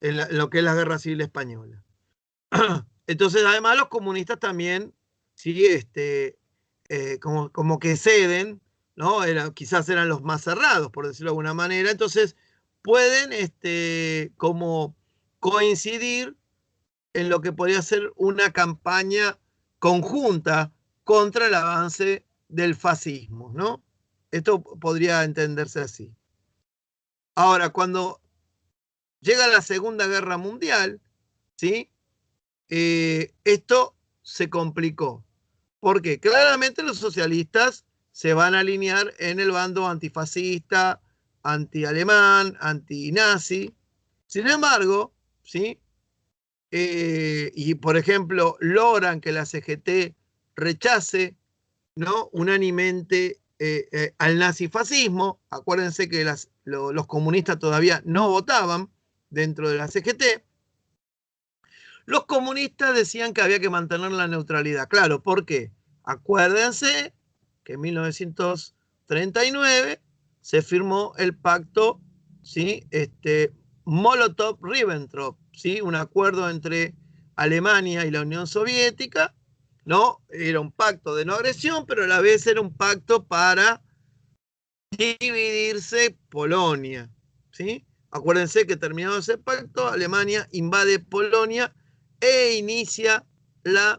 En lo que es la Guerra Civil Española. Entonces, además, los comunistas también, ¿sí? Como que ceden, ¿no? Quizás eran los más cerrados, por decirlo de alguna manera. Entonces, pueden como coincidir en lo que podría ser una campaña conjunta contra el avance del fascismo, ¿no? Esto podría entenderse así. Ahora, cuando llega la Segunda Guerra Mundial, ¿sí? Esto se complicó. Porque claramente los socialistas se van a alinear en el bando antifascista, anti-alemán, anti-nazi. Sin embargo, ¿sí? Y por ejemplo, logran que la CGT rechace, ¿no? Unánimemente al nazifascismo. Acuérdense que los comunistas todavía no votaban dentro de la CGT. Los comunistas decían que había que mantener la neutralidad. Claro, ¿por qué? Acuérdense que en 1939 se firmó el pacto, ¿sí? Molotov-Ribbentrop, ¿sí? Un acuerdo entre Alemania y la Unión Soviética, ¿no? Era un pacto de no agresión, pero a la vez era un pacto para dividirse Polonia, ¿sí? Acuérdense que terminado ese pacto, Alemania invade Polonia e inicia la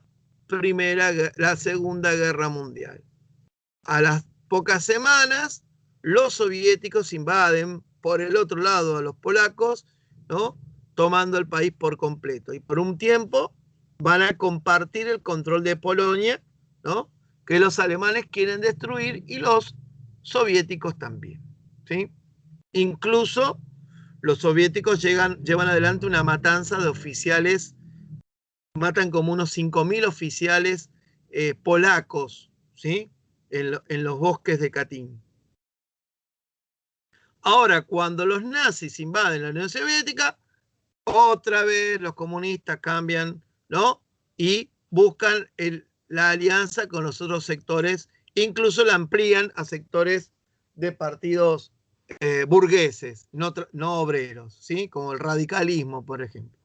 Segunda Guerra Mundial. A las pocas semanas, los soviéticos invaden por el otro lado a los polacos, ¿no? Tomando el país por completo. Y por un tiempo van a compartir el control de Polonia, ¿no? Que los alemanes quieren destruir y los soviéticos también, ¿sí? Incluso los soviéticos llevan adelante una matanza de oficiales, matan como unos 5.000 oficiales polacos, ¿sí? En los bosques de Katyn. Ahora, cuando los nazis invaden la Unión Soviética, otra vez los comunistas cambian, ¿no? Y buscan la alianza con los otros sectores, incluso la amplían a sectores de partidos burgueses, no obreros, ¿sí? Como el radicalismo, por ejemplo.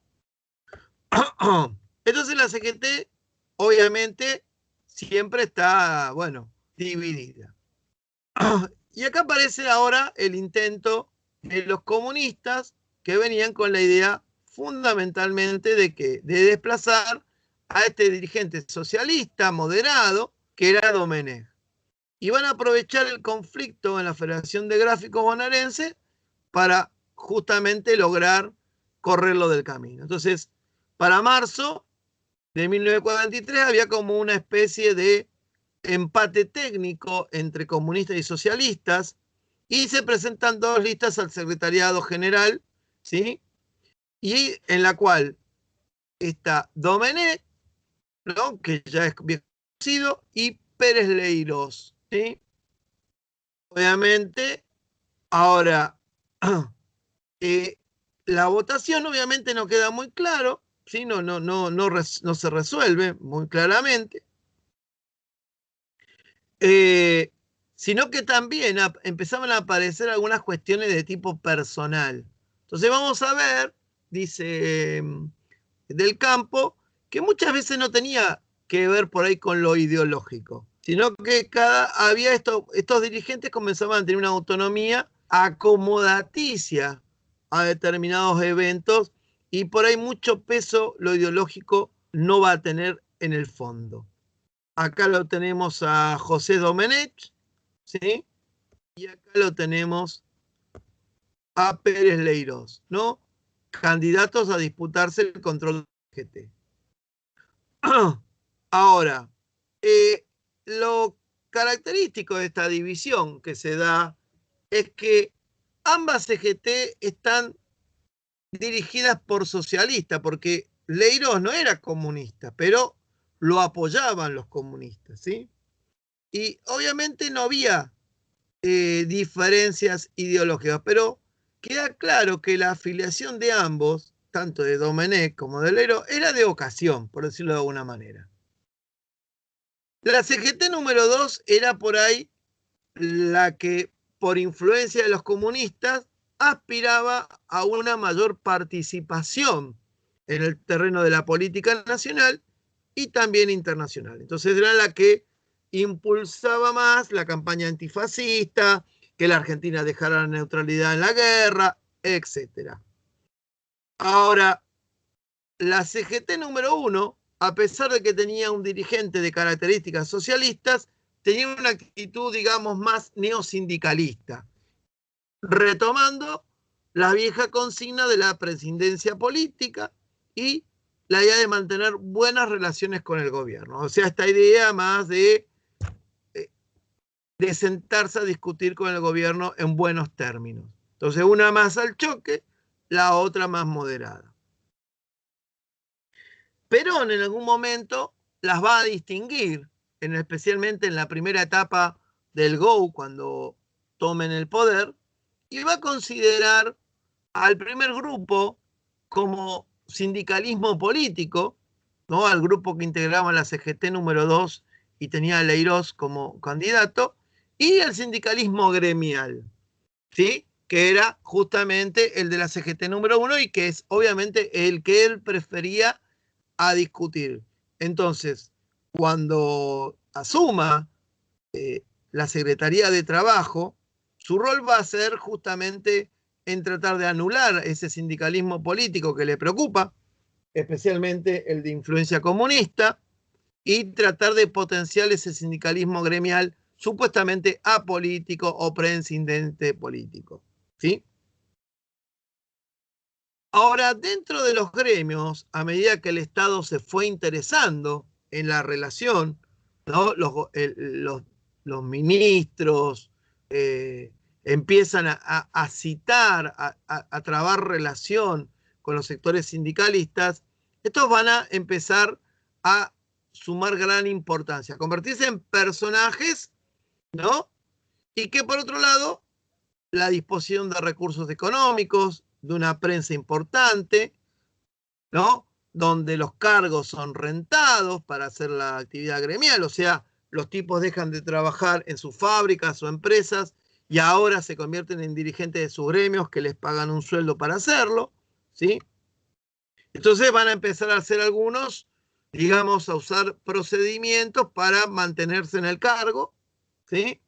Entonces la CGT, obviamente, siempre está, bueno, dividida. Y acá aparece ahora el intento de los comunistas que venían con la idea fundamentalmente de que de desplazar a este dirigente socialista moderado que era Domenech. Y van a aprovechar el conflicto en la Federación de Gráficos Bonaerense para justamente lograr correrlo del camino. Entonces, para marzo de 1943 había como una especie de empate técnico entre comunistas y socialistas, y se presentan dos listas al Secretariado General, ¿sí? Y en la cual está Domenech, ¿no?, que ya es bien conocido, y Pérez Leirós, ¿sí? Obviamente, ahora, la votación obviamente no queda muy claro, ¿sí? No se resuelve muy claramente, sino que también empezaban a aparecer algunas cuestiones de tipo personal. Entonces vamos a ver, dice Del Campo, que muchas veces no tenía que ver por ahí con lo ideológico, sino que había estos dirigentes comenzaban a tener una autonomía acomodaticia a determinados eventos, y por ahí mucho peso lo ideológico no va a tener en el fondo. Acá lo tenemos a José Domenech, ¿sí? Y acá lo tenemos a Pérez Leirós, ¿no? Candidatos a disputarse el control del CGT. Ahora, lo característico de esta división que se da es que ambas CGT están dirigidas por socialistas, porque Leirós no era comunista, pero lo apoyaban los comunistas, ¿sí? Y obviamente no había diferencias ideológicas, pero queda claro que la afiliación de ambos, tanto de Domenech como de Leirós, era de ocasión, por decirlo de alguna manera. La CGT número 2 era por ahí la que, por influencia de los comunistas, aspiraba a una mayor participación en el terreno de la política nacional y también internacional. Entonces era la que impulsaba más la campaña antifascista, que la Argentina dejara la neutralidad en la guerra, etc. Ahora, la CGT número 1, a pesar de que tenía un dirigente de características socialistas, tenía una actitud, digamos, más neosindicalista, retomando la vieja consigna de la presidencia política y la idea de mantener buenas relaciones con el gobierno. O sea, esta idea más de sentarse a discutir con el gobierno en buenos términos. Entonces, una más al choque, la otra más moderada. Perón en algún momento las va a distinguir, especialmente en la primera etapa del GO, cuando tomen el poder, y va a considerar al primer grupo como sindicalismo político, ¿no?, al grupo que integraba la CGT número 2 y tenía a Leirós como candidato, y el sindicalismo gremial, ¿sí?, que era justamente el de la CGT número 1 y que es obviamente el que él prefería a discutir. Entonces, cuando asuma la Secretaría de Trabajo, su rol va a ser justamente en tratar de anular ese sindicalismo político que le preocupa, especialmente el de influencia comunista, y tratar de potenciar ese sindicalismo gremial supuestamente apolítico o preincidente político, ¿sí? Ahora, dentro de los gremios, a medida que el Estado se fue interesando en la relación, ¿no?, los ministros empiezan a citar, a trabar relación con los sectores sindicalistas, estos van a empezar a sumar gran importancia, a convertirse en personajes, ¿no?, y que por otro lado, la disposición de recursos económicos, de una prensa importante, ¿no?, donde los cargos son rentados para hacer la actividad gremial, o sea, los tipos dejan de trabajar en sus fábricas o empresas y ahora se convierten en dirigentes de sus gremios que les pagan un sueldo para hacerlo, ¿sí? Entonces van a empezar a hacer algunos, digamos, a usar procedimientos para mantenerse en el cargo, ¿sí?,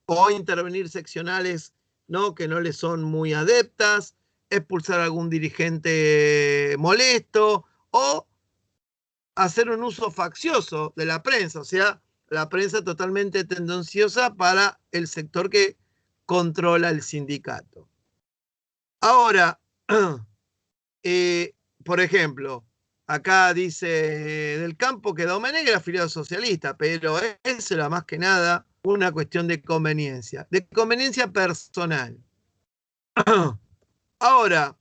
o intervenir seccionales, ¿no?, que no les son muy adeptas, expulsar a algún dirigente molesto o hacer un uso faccioso de la prensa, o sea, la prensa totalmente tendenciosa para el sector que controla el sindicato. Ahora, por ejemplo, acá dice Del Campo que Domenech era afiliado socialista, pero eso era más que nada una cuestión de conveniencia personal. Ahora,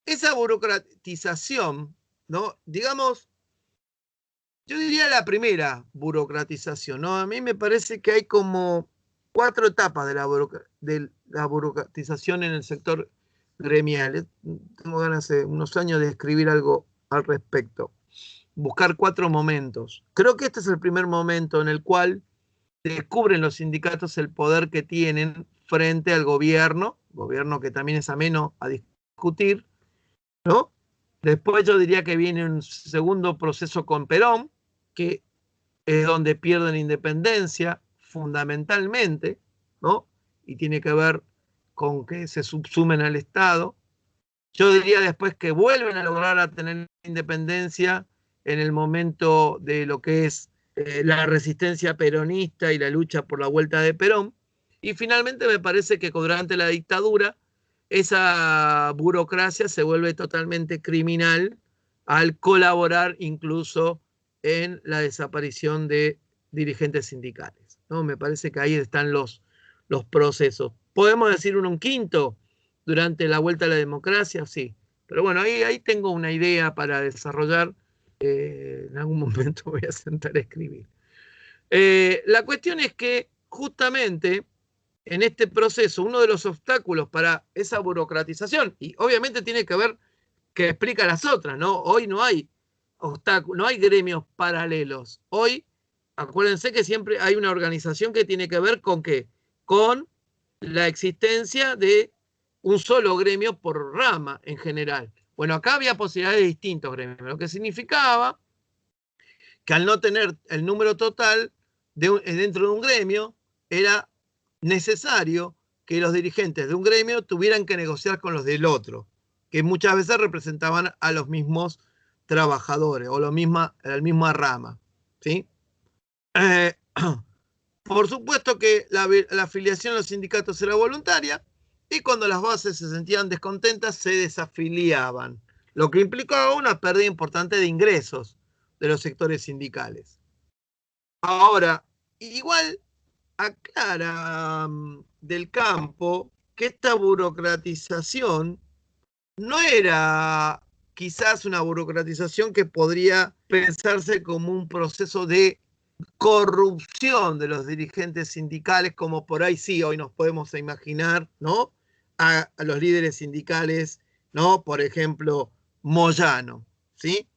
esa burocratización, ¿no? Digamos, yo diría la primera burocratización, ¿no? A mí me parece que hay como 4 etapas de la burocratización en el sector gremial. Tengo ganas de unos años de escribir algo al respecto. Buscar 4 momentos. Creo que este es el primer momento en el cual descubren los sindicatos el poder que tienen frente al gobierno que también es ameno a discutir, ¿no? Después yo diría que viene un segundo proceso con Perón, que es donde pierden independencia fundamentalmente, ¿no? Y tiene que ver con que se subsumen al Estado. Yo diría después que vuelven a lograr a tener independencia en el momento de lo que es la resistencia peronista y la lucha por la vuelta de Perón. Y finalmente me parece que durante la dictadura esa burocracia se vuelve totalmente criminal al colaborar incluso en la desaparición de dirigentes sindicales, ¿no? Me parece que ahí están los procesos. ¿Podemos decir un quinto durante la vuelta a la democracia? Sí. Pero bueno, ahí tengo una idea para desarrollar. En algún momento voy a sentar a escribir. La cuestión es que justamente en este proceso, uno de los obstáculos para esa burocratización, y obviamente tiene que ver que explica las otras, ¿no? Hoy no hay obstáculos, no hay gremios paralelos. Hoy, acuérdense que siempre hay una organización que tiene que ver con ¿qué? Con la existencia de un solo gremio por rama en general. Bueno, acá había posibilidades de distintos gremios, lo que significaba que al no tener el número total dentro de un gremio, era necesario que los dirigentes de un gremio tuvieran que negociar con los del otro, que muchas veces representaban a los mismos trabajadores o la misma rama, ¿sí? Por supuesto que la afiliación a los sindicatos era voluntaria y cuando las bases se sentían descontentas se desafiliaban, lo que implicaba una pérdida importante de ingresos de los sectores sindicales. Ahora, igual aclara Del Campo que esta burocratización no era quizás una burocratización que podría pensarse como un proceso de corrupción de los dirigentes sindicales, como por ahí sí hoy nos podemos imaginar, ¿no? A los líderes sindicales, ¿no? Por ejemplo, Moyano, ¿sí?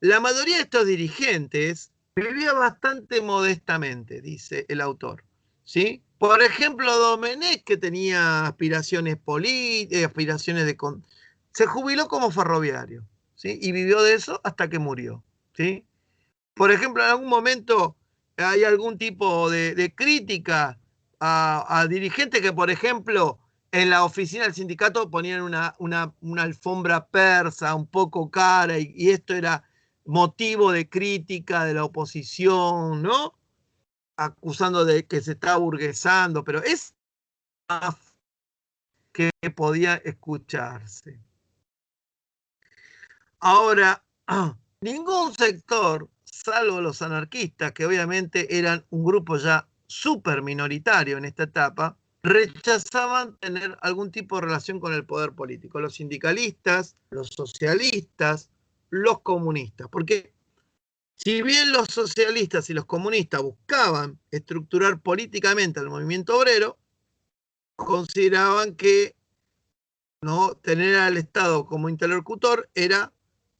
La mayoría de estos dirigentes vivía bastante modestamente, dice el autor, ¿sí? Por ejemplo, Domenech, que tenía aspiraciones políticas, se jubiló como ferroviario, ¿sí? Y vivió de eso hasta que murió, ¿sí? Por ejemplo, en algún momento hay algún tipo de crítica a dirigentes que, por ejemplo, en la oficina del sindicato ponían una alfombra persa un poco cara y esto era motivo de crítica de la oposición, ¿no? Acusando de que se está burguesando, pero es que podía escucharse. Ahora, ningún sector, salvo los anarquistas, que obviamente eran un grupo ya súper minoritario en esta etapa, rechazaban tener algún tipo de relación con el poder político. Los sindicalistas, los socialistas, los comunistas. Porque si bien los socialistas y los comunistas buscaban estructurar políticamente al movimiento obrero, consideraban que no tener al Estado como interlocutor era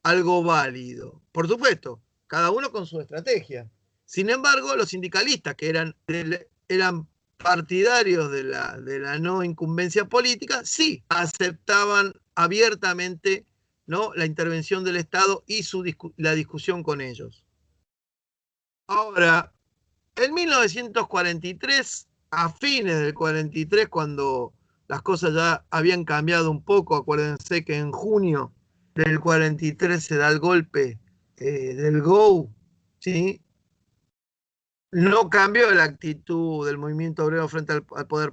algo válido. Por supuesto, cada uno con su estrategia. Sin embargo, los sindicalistas, que eran partidarios de la no incumbencia política, sí aceptaban abiertamente, ¿no?, la intervención del Estado y la discusión con ellos. Ahora, en 1943 a fines del 43, cuando las cosas ya habían cambiado un poco. Acuérdense que en junio del 43 se da el golpe del GO, ¿sí? No cambió la actitud del movimiento obrero frente al poder.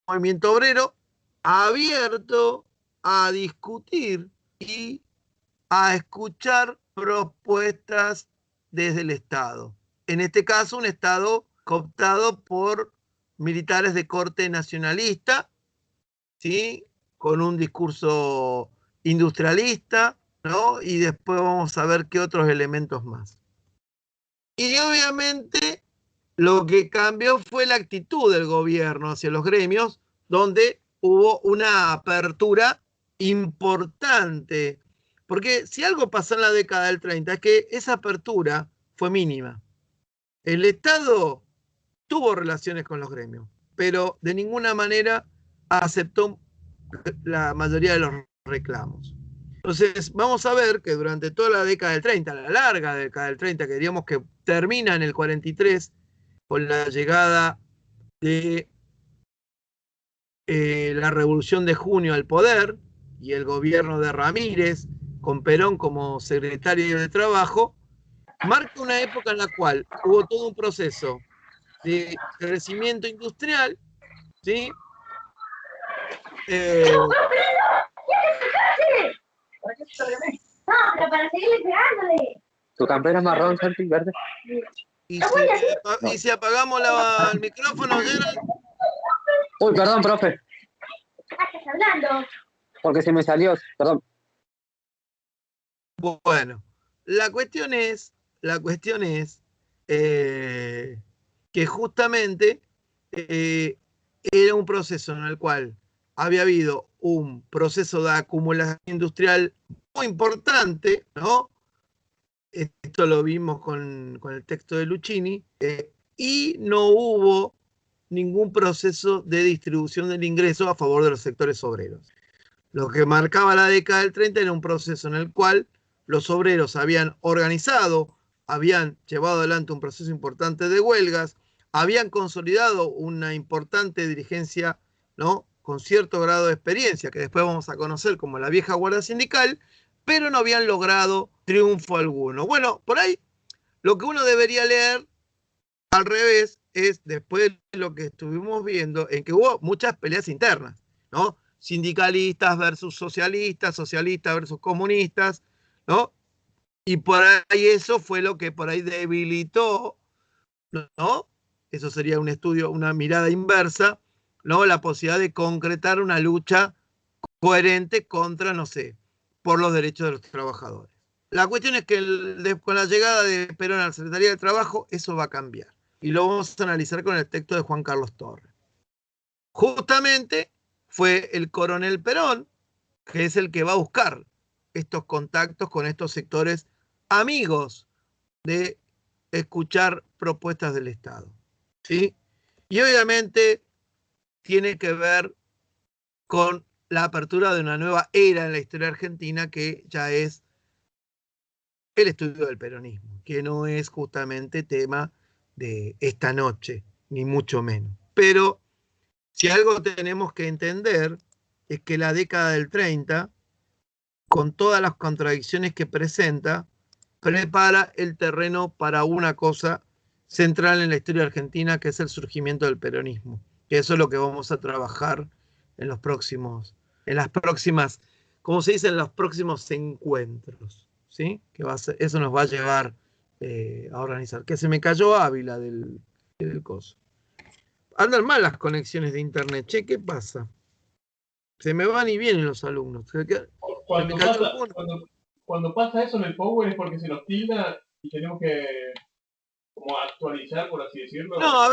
Movimiento obrero abierto a discutir y a escuchar propuestas desde el Estado. En este caso, un Estado cooptado por militares de corte nacionalista, ¿sí? Con un discurso industrialista, ¿no? Y después vamos a ver qué otros elementos más. Y obviamente lo que cambió fue la actitud del gobierno hacia los gremios, donde hubo una apertura importante. Porque si algo pasó en la década del 30 es que esa apertura fue mínima. El Estado tuvo relaciones con los gremios, pero de ninguna manera aceptó la mayoría de los reclamos. Entonces, vamos a ver que durante toda la década del 30, la larga década del 30, que diríamos que termina en el 43, con la llegada de la Revolución de Junio al poder y el gobierno de Ramírez, con Perón como secretario de Trabajo, marca una época en la cual hubo todo un proceso de crecimiento industrial, ¿sí? No, pero para seguirle pegándole. ¿Tu campera es marrón, Santi, verde? Y si apagamos el micrófono, Gerald. Uy, perdón, profe. Estás hablando. Porque se me salió, perdón. Bueno, la cuestión es que justamente era un proceso en el cual había habido un proceso de acumulación industrial muy importante, ¿no? Esto lo vimos con el texto de Luchini, y no hubo ningún proceso de distribución del ingreso a favor de los sectores obreros. Lo que marcaba la década del 30 era un proceso en el cual los obreros habían organizado, habían llevado adelante un proceso importante de huelgas, habían consolidado una importante dirigencia, ¿no? Con cierto grado de experiencia, que después vamos a conocer como la vieja guardia sindical, pero no habían logrado triunfo alguno. Bueno, por ahí lo que uno debería leer al revés es, después de lo que estuvimos viendo, en que hubo muchas peleas internas, ¿no? Sindicalistas versus socialistas, socialistas versus comunistas, ¿no? Y por ahí eso fue lo que por ahí debilitó, ¿no? Eso sería un estudio, una mirada inversa, ¿no? La posibilidad de concretar una lucha coherente contra, no sé, por los derechos de los trabajadores. La cuestión es que con la llegada de Perón a la Secretaría de Trabajo, eso va a cambiar. Y lo vamos a analizar con el texto de Juan Carlos Torres. Justamente fue el coronel Perón, que es el que va a buscar estos contactos con estos sectores amigos de escuchar propuestas del Estado, ¿sí? Y obviamente tiene que ver con la apertura de una nueva era en la historia argentina, que ya es el estudio del peronismo, que no es justamente tema de esta noche, ni mucho menos. Pero si algo tenemos que entender es que la década del 30, con todas las contradicciones que presenta, prepara el terreno para una cosa central en la historia argentina, que es el surgimiento del peronismo. Que eso es lo que vamos a trabajar en las próximas, como se dice, en los próximos encuentros, ¿sí? Que eso nos va a llevar a organizar. Que se me cayó Ávila del coso. Andan mal las conexiones de internet, che, ¿qué pasa? Se me van y vienen los alumnos. Cuando pasa eso en el Power es porque se nos tilda y tenemos que como actualizar, por así decirlo. No,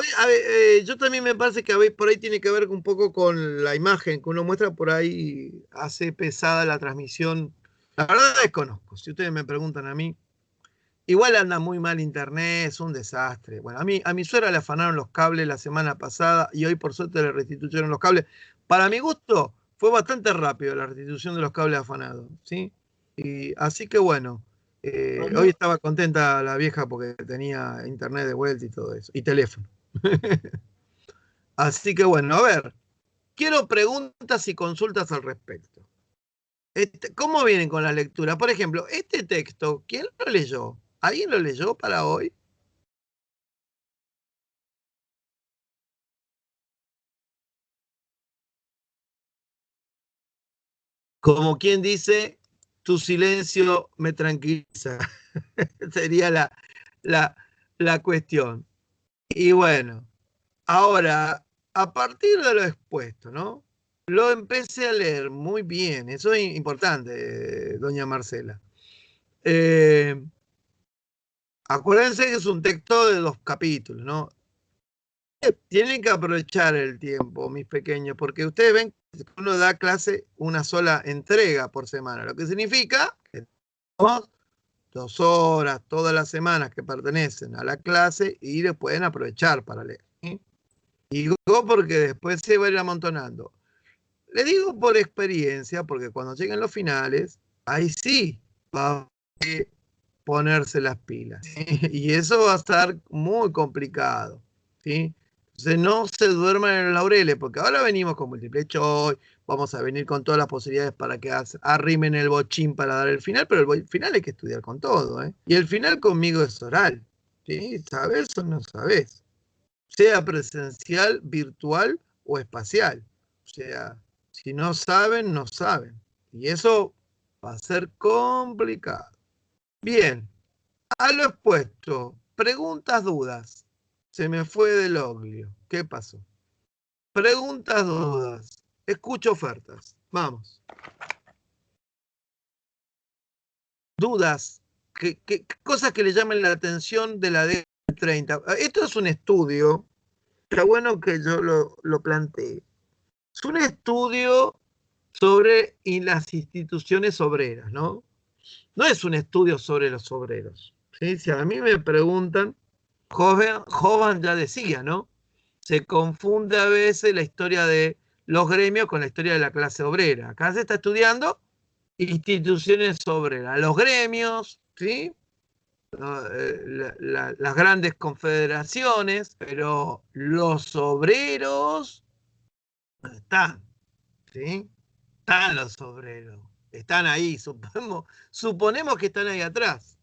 yo también me parece que por ahí tiene que ver un poco con la imagen que uno muestra, por ahí hace pesada la transmisión. La verdad desconozco, si ustedes me preguntan a mí. Igual anda muy mal internet, es un desastre. Bueno, a mi suegra le afanaron los cables la semana pasada y hoy por suerte le restituyeron los cables. Para mi gusto, fue bastante rápido la restitución de los cables afanados, ¿sí? Y así que bueno, hoy estaba contenta la vieja porque tenía internet de vuelta y todo eso, y teléfono. Así que bueno, a ver, quiero preguntas y consultas al respecto. ¿Cómo vienen con la lectura? Por ejemplo, este texto, ¿quién lo leyó? ¿Alguien lo leyó para hoy? Como quien dice, tu silencio me tranquiliza. Sería la cuestión. Y bueno, ahora, a partir de lo expuesto, ¿no? Lo empecé a leer muy bien. Eso es importante, doña Marcela. Acuérdense que es un texto de 2 capítulos, ¿no? Tienen que aprovechar el tiempo, mis pequeños, porque ustedes ven que uno da clase una sola entrega por semana, lo que significa que tenemos 2 horas todas las semanas que pertenecen a la clase y les pueden aprovechar para leer. ¿Sí? Y digo porque después se va a ir amontonando. Le digo por experiencia, porque cuando lleguen los finales, ahí sí va a ponerse las pilas. ¿Sí? Y eso va a estar muy complicado. ¿Sí? Entonces no se duerman en los laureles, porque ahora venimos con múltiple choice, vamos a venir con todas las posibilidades para que arrimen el bochín para dar el final, pero el final hay que estudiar con todo, ¿eh? Y el final conmigo es oral, ¿sí? ¿Sabes o no sabes? Sea presencial, virtual o espacial. O sea, si no saben, no saben. Y eso va a ser complicado. Bien, a lo expuesto, preguntas, dudas. Se me fue del oglio. ¿Qué pasó? Preguntas, dudas. Escucho ofertas. Vamos. Dudas. ¿Qué cosas que le llamen la atención de la década del 30? Esto es un estudio. Está bueno que yo lo plantee. Es un estudio sobre las instituciones obreras, ¿no? No es un estudio sobre los obreros. ¿Sí? Si a mí me preguntan, Hobbes ya decía, ¿no? Se confunde a veces la historia de los gremios con la historia de la clase obrera. Acá se está estudiando instituciones obreras, los gremios, ¿sí? Las grandes confederaciones, pero los obreros no están, ¿sí? Están los obreros, están ahí, suponemos que están ahí atrás,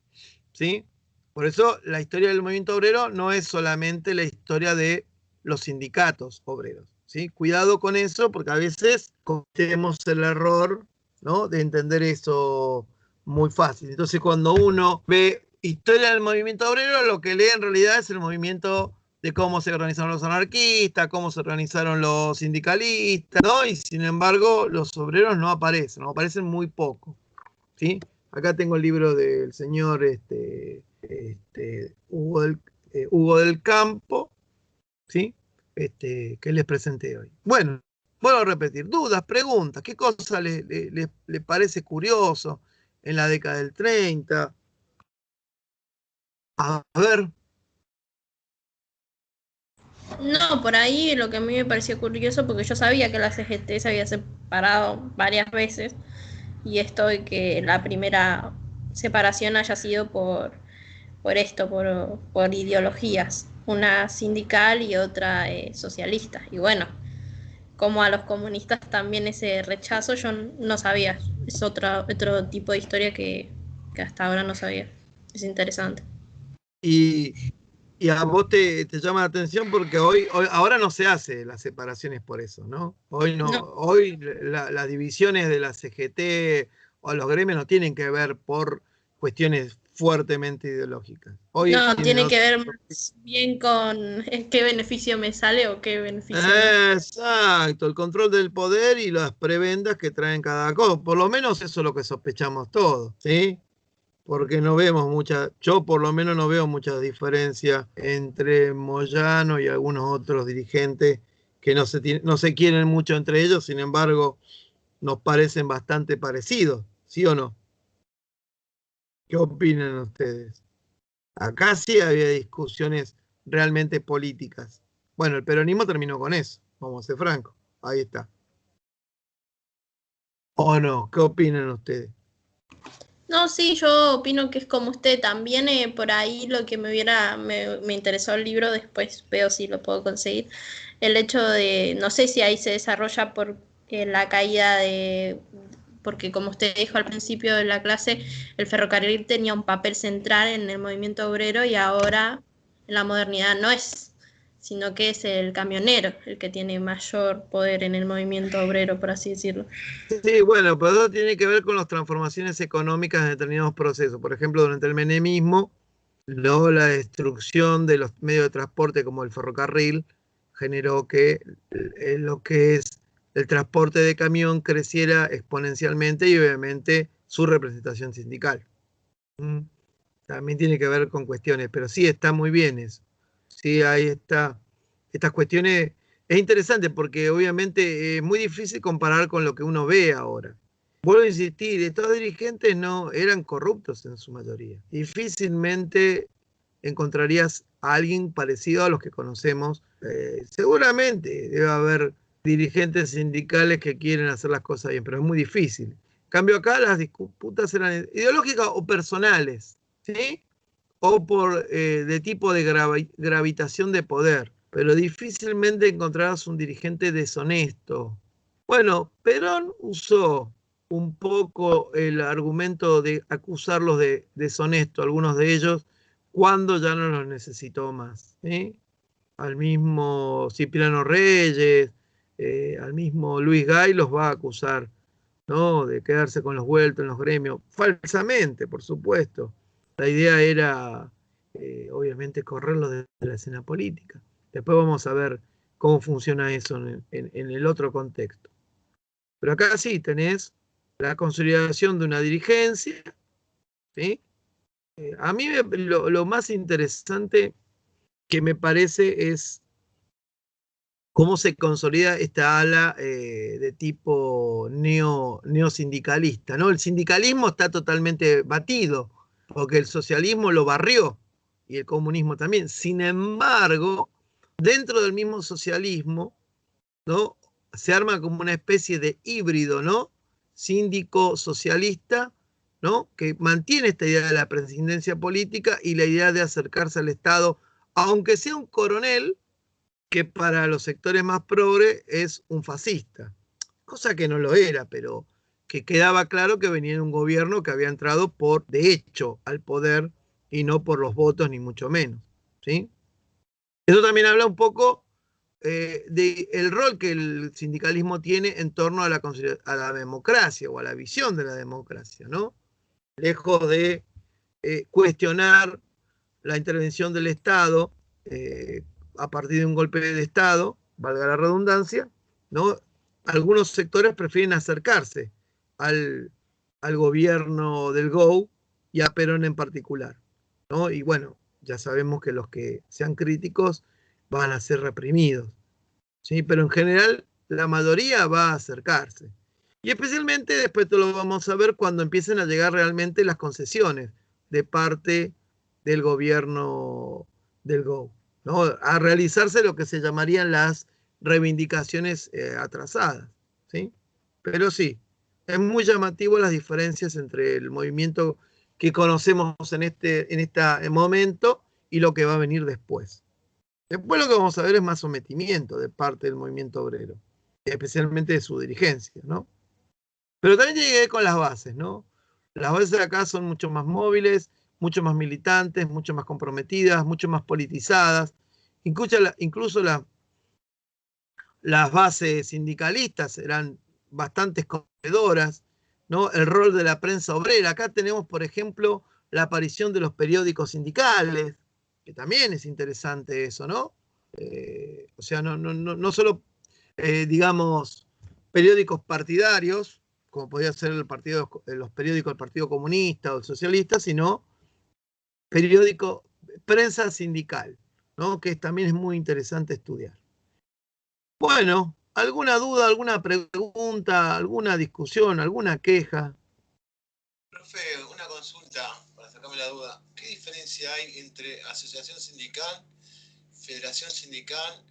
¿sí? Por eso la historia del movimiento obrero no es solamente la historia de los sindicatos obreros, ¿sí? Cuidado con eso, porque a veces cometemos el error, ¿no? De entender eso muy fácil. Entonces, cuando uno ve historia del movimiento obrero, lo que lee en realidad es el movimiento de cómo se organizaron los anarquistas, cómo se organizaron los sindicalistas, ¿no? Y sin embargo, los obreros no aparecen muy poco, ¿sí? Acá tengo el libro del señor Hugo del Campo, ¿sí? Que les presenté hoy. Bueno, vuelvo a repetir, dudas, preguntas, ¿qué cosa le parece curioso en la década del 30? A ver. No, por ahí lo que a mí me pareció curioso, porque yo sabía que la CGT se había separado varias veces, y esto de que la primera separación haya sido por esto, por ideologías, una sindical y otra socialista. Y bueno, como a los comunistas también ese rechazo, yo no sabía, es otro tipo de historia que hasta ahora no sabía. Es interesante. Y a vos te llama la atención porque ahora no se hace las separaciones por eso, ¿no? Hoy no, No. hoy las divisiones de la CGT o los gremios no tienen que ver por cuestiones fuertemente ideológicas. Hoy No, tiene que ver más bien con qué beneficio me sale o qué beneficio no. Exacto, el control del poder y las prebendas que traen cada cosa. Por lo menos eso es lo que sospechamos todos, ¿sí? Porque no vemos yo por lo menos no veo mucha diferencia entre Moyano y algunos otros dirigentes que no se quieren mucho entre ellos, sin embargo, nos parecen bastante parecidos, ¿sí o no? ¿Qué opinan ustedes? Acá sí había discusiones realmente políticas. Bueno, el peronismo terminó con eso, vamos a ser francos. Ahí está. ¿O no? ¿Qué opinan ustedes? No, sí, yo opino que es como usted. También por ahí lo que me interesó el libro, después veo si lo puedo conseguir, el hecho de, no sé si ahí se desarrolla por la caída de, porque como usted dijo al principio de la clase, el ferrocarril tenía un papel central en el movimiento obrero y ahora en la modernidad no es, sino que es el camionero el que tiene mayor poder en el movimiento obrero, por así decirlo. Sí, bueno, pero eso tiene que ver con las transformaciones económicas de determinados procesos. Por ejemplo, durante el menemismo, luego la destrucción de los medios de transporte como el ferrocarril generó que lo que es el transporte de camión creciera exponencialmente y obviamente su representación sindical. También tiene que ver con cuestiones, pero sí está muy bien eso. Sí, ahí está. Estas cuestiones es interesante porque obviamente es muy difícil comparar con lo que uno ve ahora. Vuelvo a insistir, estos dirigentes no eran corruptos en su mayoría. Difícilmente encontrarías a alguien parecido a los que conocemos. Seguramente debe haber dirigentes sindicales que quieren hacer las cosas bien, pero es muy difícil. En cambio acá las disputas eran ideológicas o personales, ¿sí? O por de tipo de gravitación de poder, pero difícilmente encontrarás un dirigente deshonesto. Bueno, Perón usó un poco el argumento de acusarlos de deshonesto, algunos de ellos, cuando ya no los necesitó más, ¿sí? Al mismo Cipriano Reyes, al mismo Luis Gay los va a acusar, ¿no? De quedarse con los vueltos en los gremios, falsamente, por supuesto. La idea era, obviamente, correrlo de la escena política. Después vamos a ver cómo funciona eso en el otro contexto. Pero acá sí tenés la consolidación de una dirigencia, ¿sí? A mí lo más interesante que me parece es cómo se consolida esta ala de tipo neosindicalista, ¿no? El sindicalismo está totalmente batido, porque el socialismo lo barrió y el comunismo también. Sin embargo, dentro del mismo socialismo, ¿no? Se arma como una especie de híbrido, ¿no? Síndico-socialista, ¿no? Que mantiene esta idea de la presidencia política y la idea de acercarse al Estado, aunque sea un coronel, que para los sectores más progres es un fascista, cosa que no lo era, pero que quedaba claro que venía de un gobierno que había entrado por de hecho al poder y no por los votos ni mucho menos, ¿sí? Eso también habla un poco del rol que el sindicalismo tiene en torno a la democracia o a la visión de la democracia, ¿no? Lejos de cuestionar la intervención del Estado a partir de un golpe de Estado, valga la redundancia, ¿no? Algunos sectores prefieren acercarse al gobierno del GO y a Perón en particular, ¿no? Y bueno, ya sabemos que los que sean críticos van a ser reprimidos, ¿sí? Pero en general la mayoría va a acercarse. Y especialmente después lo vamos a ver cuando empiecen a llegar realmente las concesiones de parte del gobierno del GO, ¿no? A realizarse lo que se llamarían las reivindicaciones atrasadas, ¿sí? Pero sí, es muy llamativo las diferencias entre el movimiento que conocemos en este momento y lo que va a venir después. Después lo que vamos a ver es más sometimiento de parte del movimiento obrero, especialmente de su dirigencia, ¿no? Pero también tiene que ver con las bases, ¿no? Las bases de acá son mucho más móviles, mucho más militantes, mucho más comprometidas, mucho más politizadas. Incluso las bases sindicalistas eran bastante conocedores, ¿no? El rol de la prensa obrera. Acá tenemos, por ejemplo, la aparición de los periódicos sindicales, que también es interesante eso, ¿no? O sea, no solo, digamos, periódicos partidarios, como podía ser los periódicos del Partido Comunista o el Socialista, sino prensa sindical, ¿no? Que también es muy interesante estudiar. Bueno, ¿alguna duda, alguna pregunta, alguna discusión, alguna queja? Profe, una consulta para sacarme la duda. ¿Qué diferencia hay entre asociación sindical, federación sindical?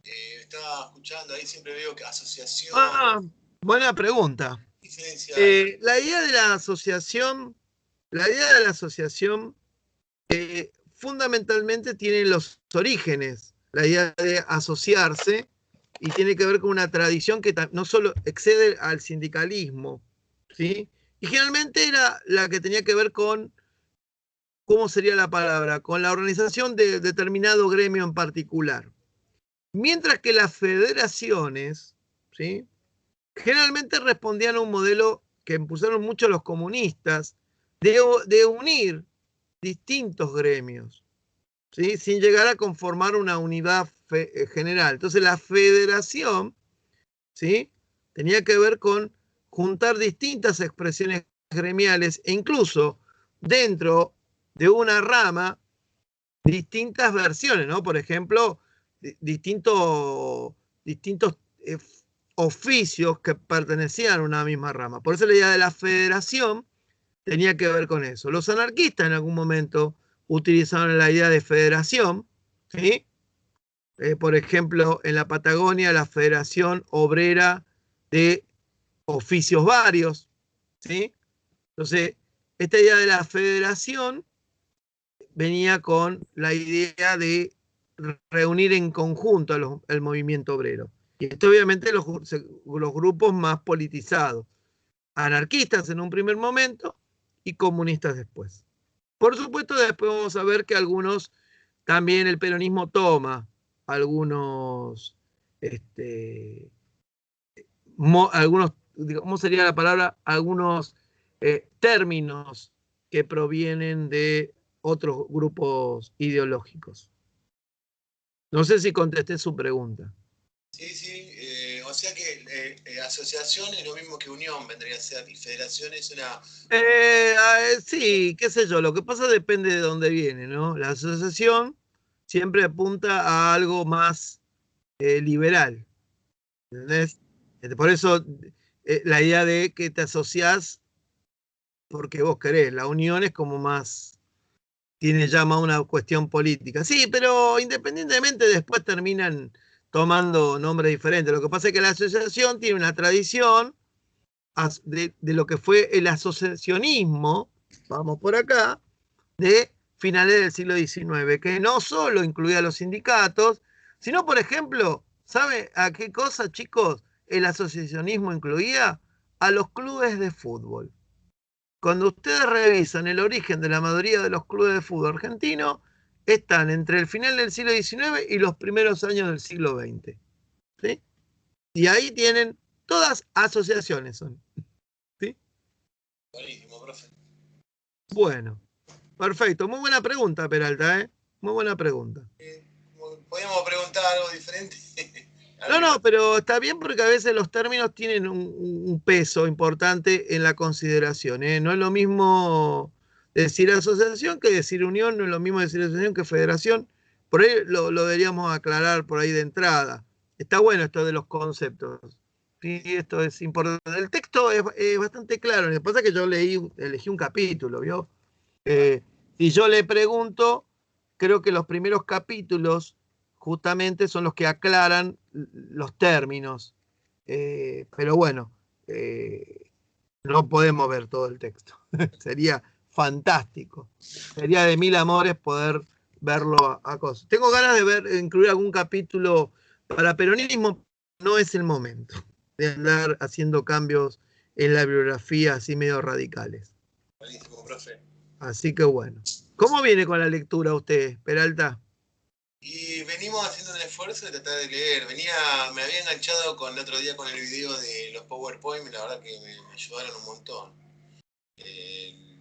Estaba escuchando ahí, siempre veo que asociación. Buena pregunta. ¿Qué diferencia hay? La idea de la asociación fundamentalmente tiene los orígenes. La idea de asociarse y tiene que ver con una tradición que no solo excede al sindicalismo, ¿sí? Y generalmente era la que tenía que ver con, ¿cómo sería la palabra? Con la organización de determinado gremio en particular. Mientras que las federaciones, ¿sí?, generalmente respondían a un modelo que impulsaron mucho los comunistas, de unir distintos gremios, ¿sí?, sin llegar a conformar una unidad general. Entonces la federación, ¿sí?, tenía que ver con juntar distintas expresiones gremiales e incluso dentro de una rama distintas versiones, ¿no? Por ejemplo, distintos oficios que pertenecían a una misma rama. Por eso la idea de la federación tenía que ver con eso. Los anarquistas en algún momento utilizaron la idea de federación, ¿sí? Por ejemplo, en la Patagonia, la Federación Obrera de Oficios Varios, ¿sí? Entonces, esta idea de la federación venía con la idea de reunir en conjunto el movimiento obrero. Y esto obviamente los grupos más politizados, anarquistas en un primer momento y comunistas después. Por supuesto, después vamos a ver que algunos, también el peronismo toma algunos, ¿cómo sería la palabra? Algunos términos que provienen de otros grupos ideológicos. No sé si contesté su pregunta. Sí, o sea que asociación es lo mismo que unión, vendría a ser, y federación es una... Sí, qué sé yo, lo que pasa depende de dónde viene, ¿no? La asociación siempre apunta a algo más liberal, ¿entendés? Por eso la idea de que te asociás porque vos querés, la unión es como más, tiene ya más una cuestión política. Sí, pero independientemente después terminan tomando nombres diferentes. Lo que pasa es que la asociación tiene una tradición de lo que fue el asociacionismo, vamos por acá, de finales del siglo XIX, que no solo incluía a los sindicatos, sino, por ejemplo, ¿sabe a qué cosa, chicos? El asociacionismo incluía a los clubes de fútbol. Cuando ustedes revisan el origen de la mayoría de los clubes de fútbol argentinos, están entre el final del siglo XIX y los primeros años del siglo XX. ¿Sí? Y ahí tienen todas asociaciones. Son. ¿Sí? Buenísimo, profe. Bueno, perfecto. Muy buena pregunta, Peralta, ¿eh? Muy buena pregunta. ¿Podríamos preguntar algo diferente? No, pero está bien porque a veces los términos tienen un peso importante en la consideración, ¿eh? No es lo mismo decir asociación que decir unión, no es lo mismo decir asociación que federación. Por ahí lo deberíamos aclarar por ahí de entrada. Está bueno esto de los conceptos. Sí, esto es importante. El texto es bastante claro. Lo que pasa es que yo elegí un capítulo, ¿vio? Si yo le pregunto, creo que los primeros capítulos justamente son los que aclaran los términos. Pero bueno, no podemos ver todo el texto. Sería fantástico. Sería de mil amores poder verlo a cosas. Tengo ganas de incluir algún capítulo para peronismo. No es el momento de andar haciendo cambios en la bibliografía así medio radicales. Buenísimo, profe. Así que bueno. ¿Cómo viene con la lectura usted, Peralta? Y venimos haciendo un esfuerzo de tratar de leer. Me había enganchado el otro día con el video de los PowerPoint, la verdad que me ayudaron un montón.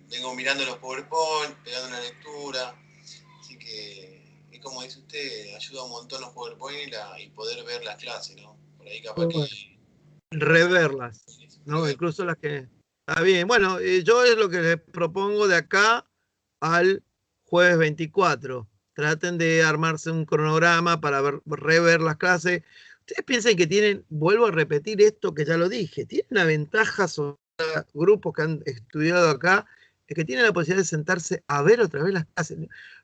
Vengo mirando los PowerPoint, pegando una lectura, así que, y como dice usted, ayuda un montón los PowerPoint y poder ver las clases, ¿no? Por ahí capaz que... Reverlas, ¿no? Incluso las que... Está bien, bueno, yo es lo que les propongo de acá al jueves 24. Traten de armarse un cronograma para rever las clases. Ustedes piensen que tienen, vuelvo a repetir esto que ya lo dije, tienen una ventaja sobre grupos que han estudiado acá, es que tienen la posibilidad de sentarse a ver otra vez las clases.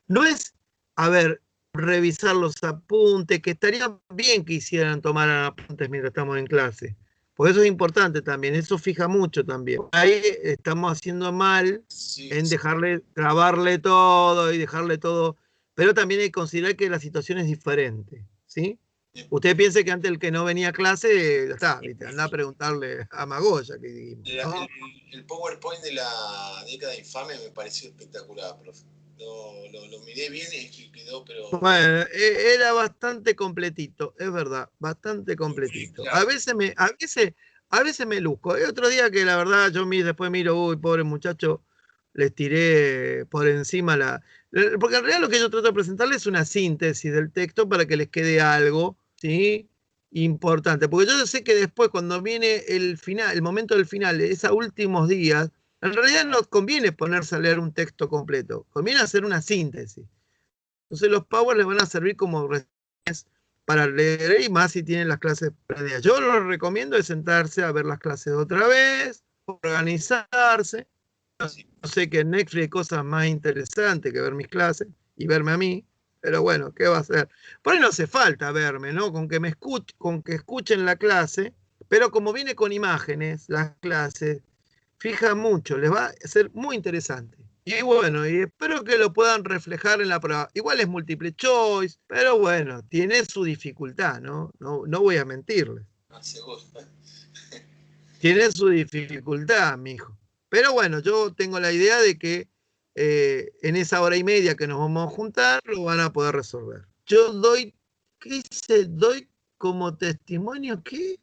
No es, a ver, revisar los apuntes, que estaría bien que hicieran tomar apuntes mientras estamos en clase. Por eso es importante también, eso fija mucho también. Ahí estamos haciendo mal en grabarle todo y dejarle todo, pero también hay que considerar que la situación es diferente, ¿sí? Usted piense que antes el que no venía a clase, ya está, ¿viste? Anda a preguntarle a Magoya, que dijimos, ¿no? El PowerPoint de la década infame me pareció espectacular, profe. Lo miré bien y quedó, pero... Bueno, era bastante completito, es verdad, bastante completito. A veces me luzco. Hay otro día que la verdad yo después miro, uy, pobre muchacho, les tiré por encima porque en realidad lo que yo trato de presentarles es una síntesis del texto para que les quede algo, ¿sí? Importante. Porque yo sé que después, cuando viene el final, el momento del final, esos últimos días, en realidad no conviene ponerse a leer un texto completo, conviene hacer una síntesis. Entonces los Power les van a servir como para leer y más si tienen las clases previas. Yo lo recomiendo es sentarse a ver las clases otra vez, organizarse. Yo sé que en Netflix hay cosas más interesantes que ver mis clases y verme a mí, pero bueno, ¿qué va a hacer? Por ahí no hace falta verme, ¿no? Con que escuchen la clase, pero como viene con imágenes, las clases, fija mucho, les va a ser muy interesante. Y bueno, y espero que lo puedan reflejar en la prueba. Igual es multiple choice, pero bueno, tiene su dificultad, ¿no? No voy a mentirles. Seguro. Tiene su dificultad, mijo. Pero bueno, yo tengo la idea de que en esa hora y media que nos vamos a juntar, lo van a poder resolver. Yo doy, ¿qué dice? Doy como testimonio, ¿qué?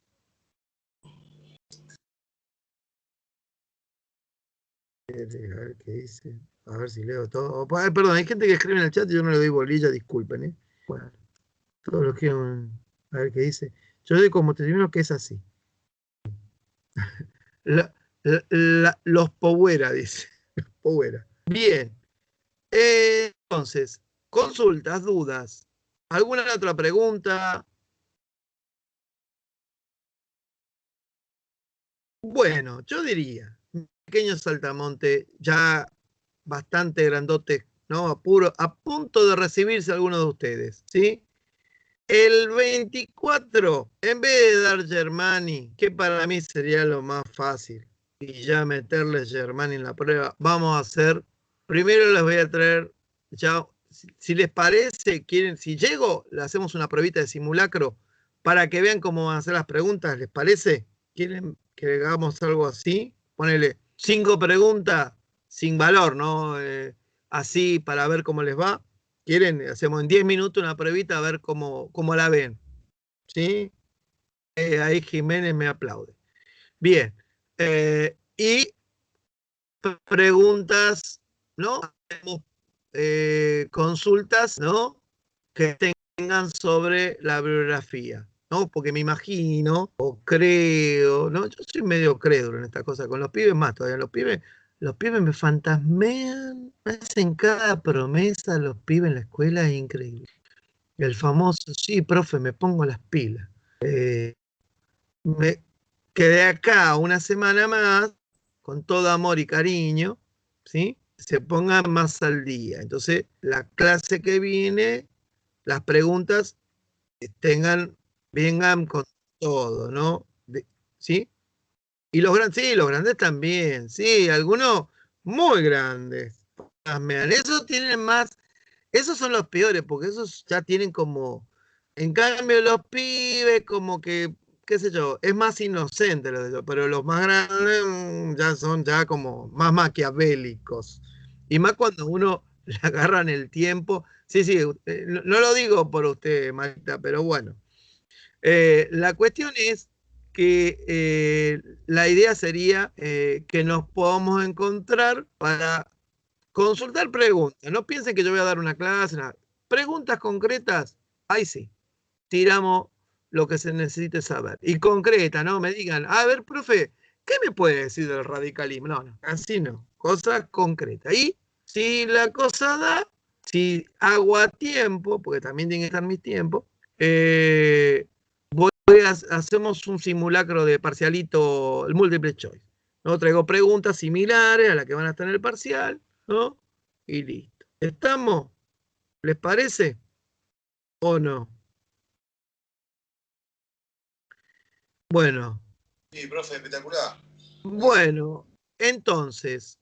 A ver qué dice. A ver si leo todo. Perdón, hay gente que escribe en el chat y yo no le doy bolilla, disculpen. Bueno, todos los que... A ver qué dice. Yo doy como testimonio que es así. Los Powera, dice. Los Powera. Bien. Entonces, consultas, dudas. ¿Alguna otra pregunta? Bueno, yo diría, un pequeño saltamonte, ya bastante grandote, ¿no? A punto de recibirse alguno de ustedes, ¿sí? El 24, en vez de dar Germani, que para mí sería lo más fácil, y ya meterles Germani en la prueba, vamos a hacer, primero les voy a traer, ya, si les parece, quieren, si llego, le hacemos una pruebita de simulacro para que vean cómo van a ser las preguntas, ¿les parece? ¿Quieren que hagamos algo así? Ponele 5 preguntas sin valor, ¿no? Así para ver cómo les va. ¿Quieren? Hacemos en 10 minutos una pruebita a ver cómo la ven. ¿Sí? Ahí Jiménez me aplaude. Bien. Y preguntas, ¿no? Hacemos consultas, ¿no? Que tengan sobre la bibliografía, ¿no? Porque me imagino, o creo, ¿no? Yo soy medio crédulo en esta cosa. Con los pibes más todavía. Los pibes me fantasmean, me hacen cada promesa, los pibes en la escuela es increíble. El famoso, sí, profe, me pongo las pilas. Me quedé acá una semana más, con todo amor y cariño, ¿sí? Se pongan más al día. Entonces, la clase que viene, las preguntas vengan con todo, ¿no? ¿Sí? Y sí, los grandes también, sí, algunos muy grandes. Esos tienen más, esos son los peores, porque esos ya tienen como, en cambio los pibes como que, qué sé yo, es más inocente, pero los más grandes ya son ya como más maquiavélicos. Y más cuando uno le agarran el tiempo. Sí, no lo digo por usted, Marita, pero bueno. La cuestión es que la idea sería que nos podamos encontrar para consultar preguntas. No piensen que yo voy a dar una clase, nada. Preguntas concretas, ahí sí, tiramos lo que se necesite saber. Y concreta, ¿no? Me digan, a ver, profe, ¿qué me puede decir del radicalismo? No, así no, cosas concretas. Y si la cosa da, si hago a tiempo, porque también tiene que estar mi tiempo, hacemos un simulacro de parcialito, el múltiple choice. ¿No? Traigo preguntas similares a las que van a estar en el parcial, ¿no? Y listo. ¿Estamos? ¿Les parece? ¿O no? Bueno. Sí, profe, espectacular. Bueno, entonces,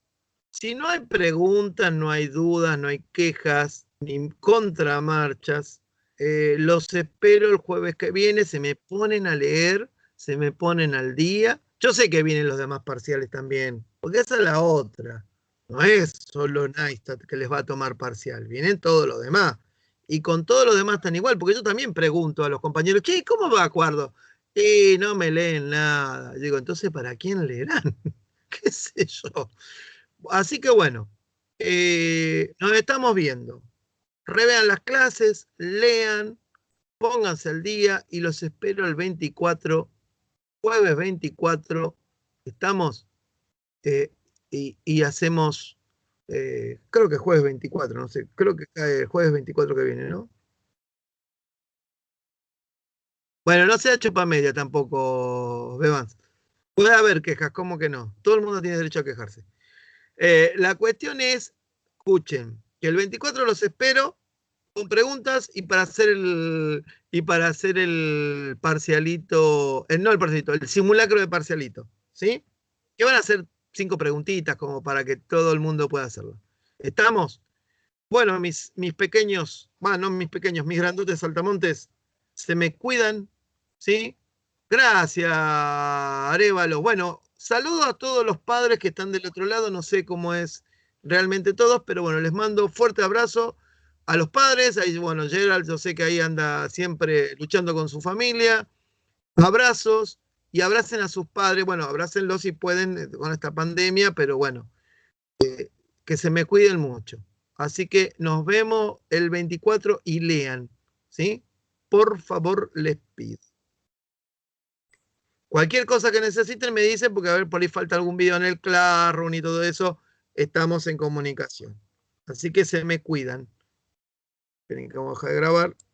si no hay preguntas, no hay dudas, no hay quejas, ni contramarchas, Los espero el jueves que viene, se me ponen a leer, se me ponen al día. Yo sé que vienen los demás parciales también, porque esa es la otra. No es solo Neistat que les va a tomar parcial, vienen todos los demás. Y con todos los demás están igual, porque yo también pregunto a los compañeros, che, ¿cómo va Acuerdo? Y no me leen nada. Digo, entonces, ¿para quién leerán? ¿Qué sé yo? Así que bueno, nos estamos viendo. Revean las clases, lean, pónganse al día y los espero el 24, jueves 24. Estamos y hacemos, creo que jueves 24, no sé, creo que cae el jueves 24 que viene, ¿no? Bueno, no sea chupamedia tampoco, Bebans. Puede haber quejas, ¿cómo que no? Todo el mundo tiene derecho a quejarse. La cuestión es, escuchen, que el 24 los espero con preguntas y para hacer el parcialito, no el parcialito, el simulacro de parcialito, ¿sí? Que van a hacer 5 preguntitas como para que todo el mundo pueda hacerlo. ¿Estamos? Bueno, mis pequeños, no mis pequeños, mis grandotes saltamontes, se me cuidan, ¿sí? Gracias, Arévalo. Bueno, saludo a todos los padres que están del otro lado, no sé cómo es realmente todos, pero bueno, les mando fuerte abrazo a los padres. Ahí, bueno, Gerald, yo sé que ahí anda siempre luchando con su familia. Abrazos y abracen a sus padres. Bueno, abrácenlos si pueden con esta pandemia, pero bueno, que se me cuiden mucho. Así que nos vemos el 24 y lean, ¿sí? Por favor, les pido. Cualquier cosa que necesiten me dicen, porque a ver, por ahí falta algún video en el Classroom y todo eso, estamos en comunicación. Así que se me cuidan. Esperen que vamos a dejar de grabar.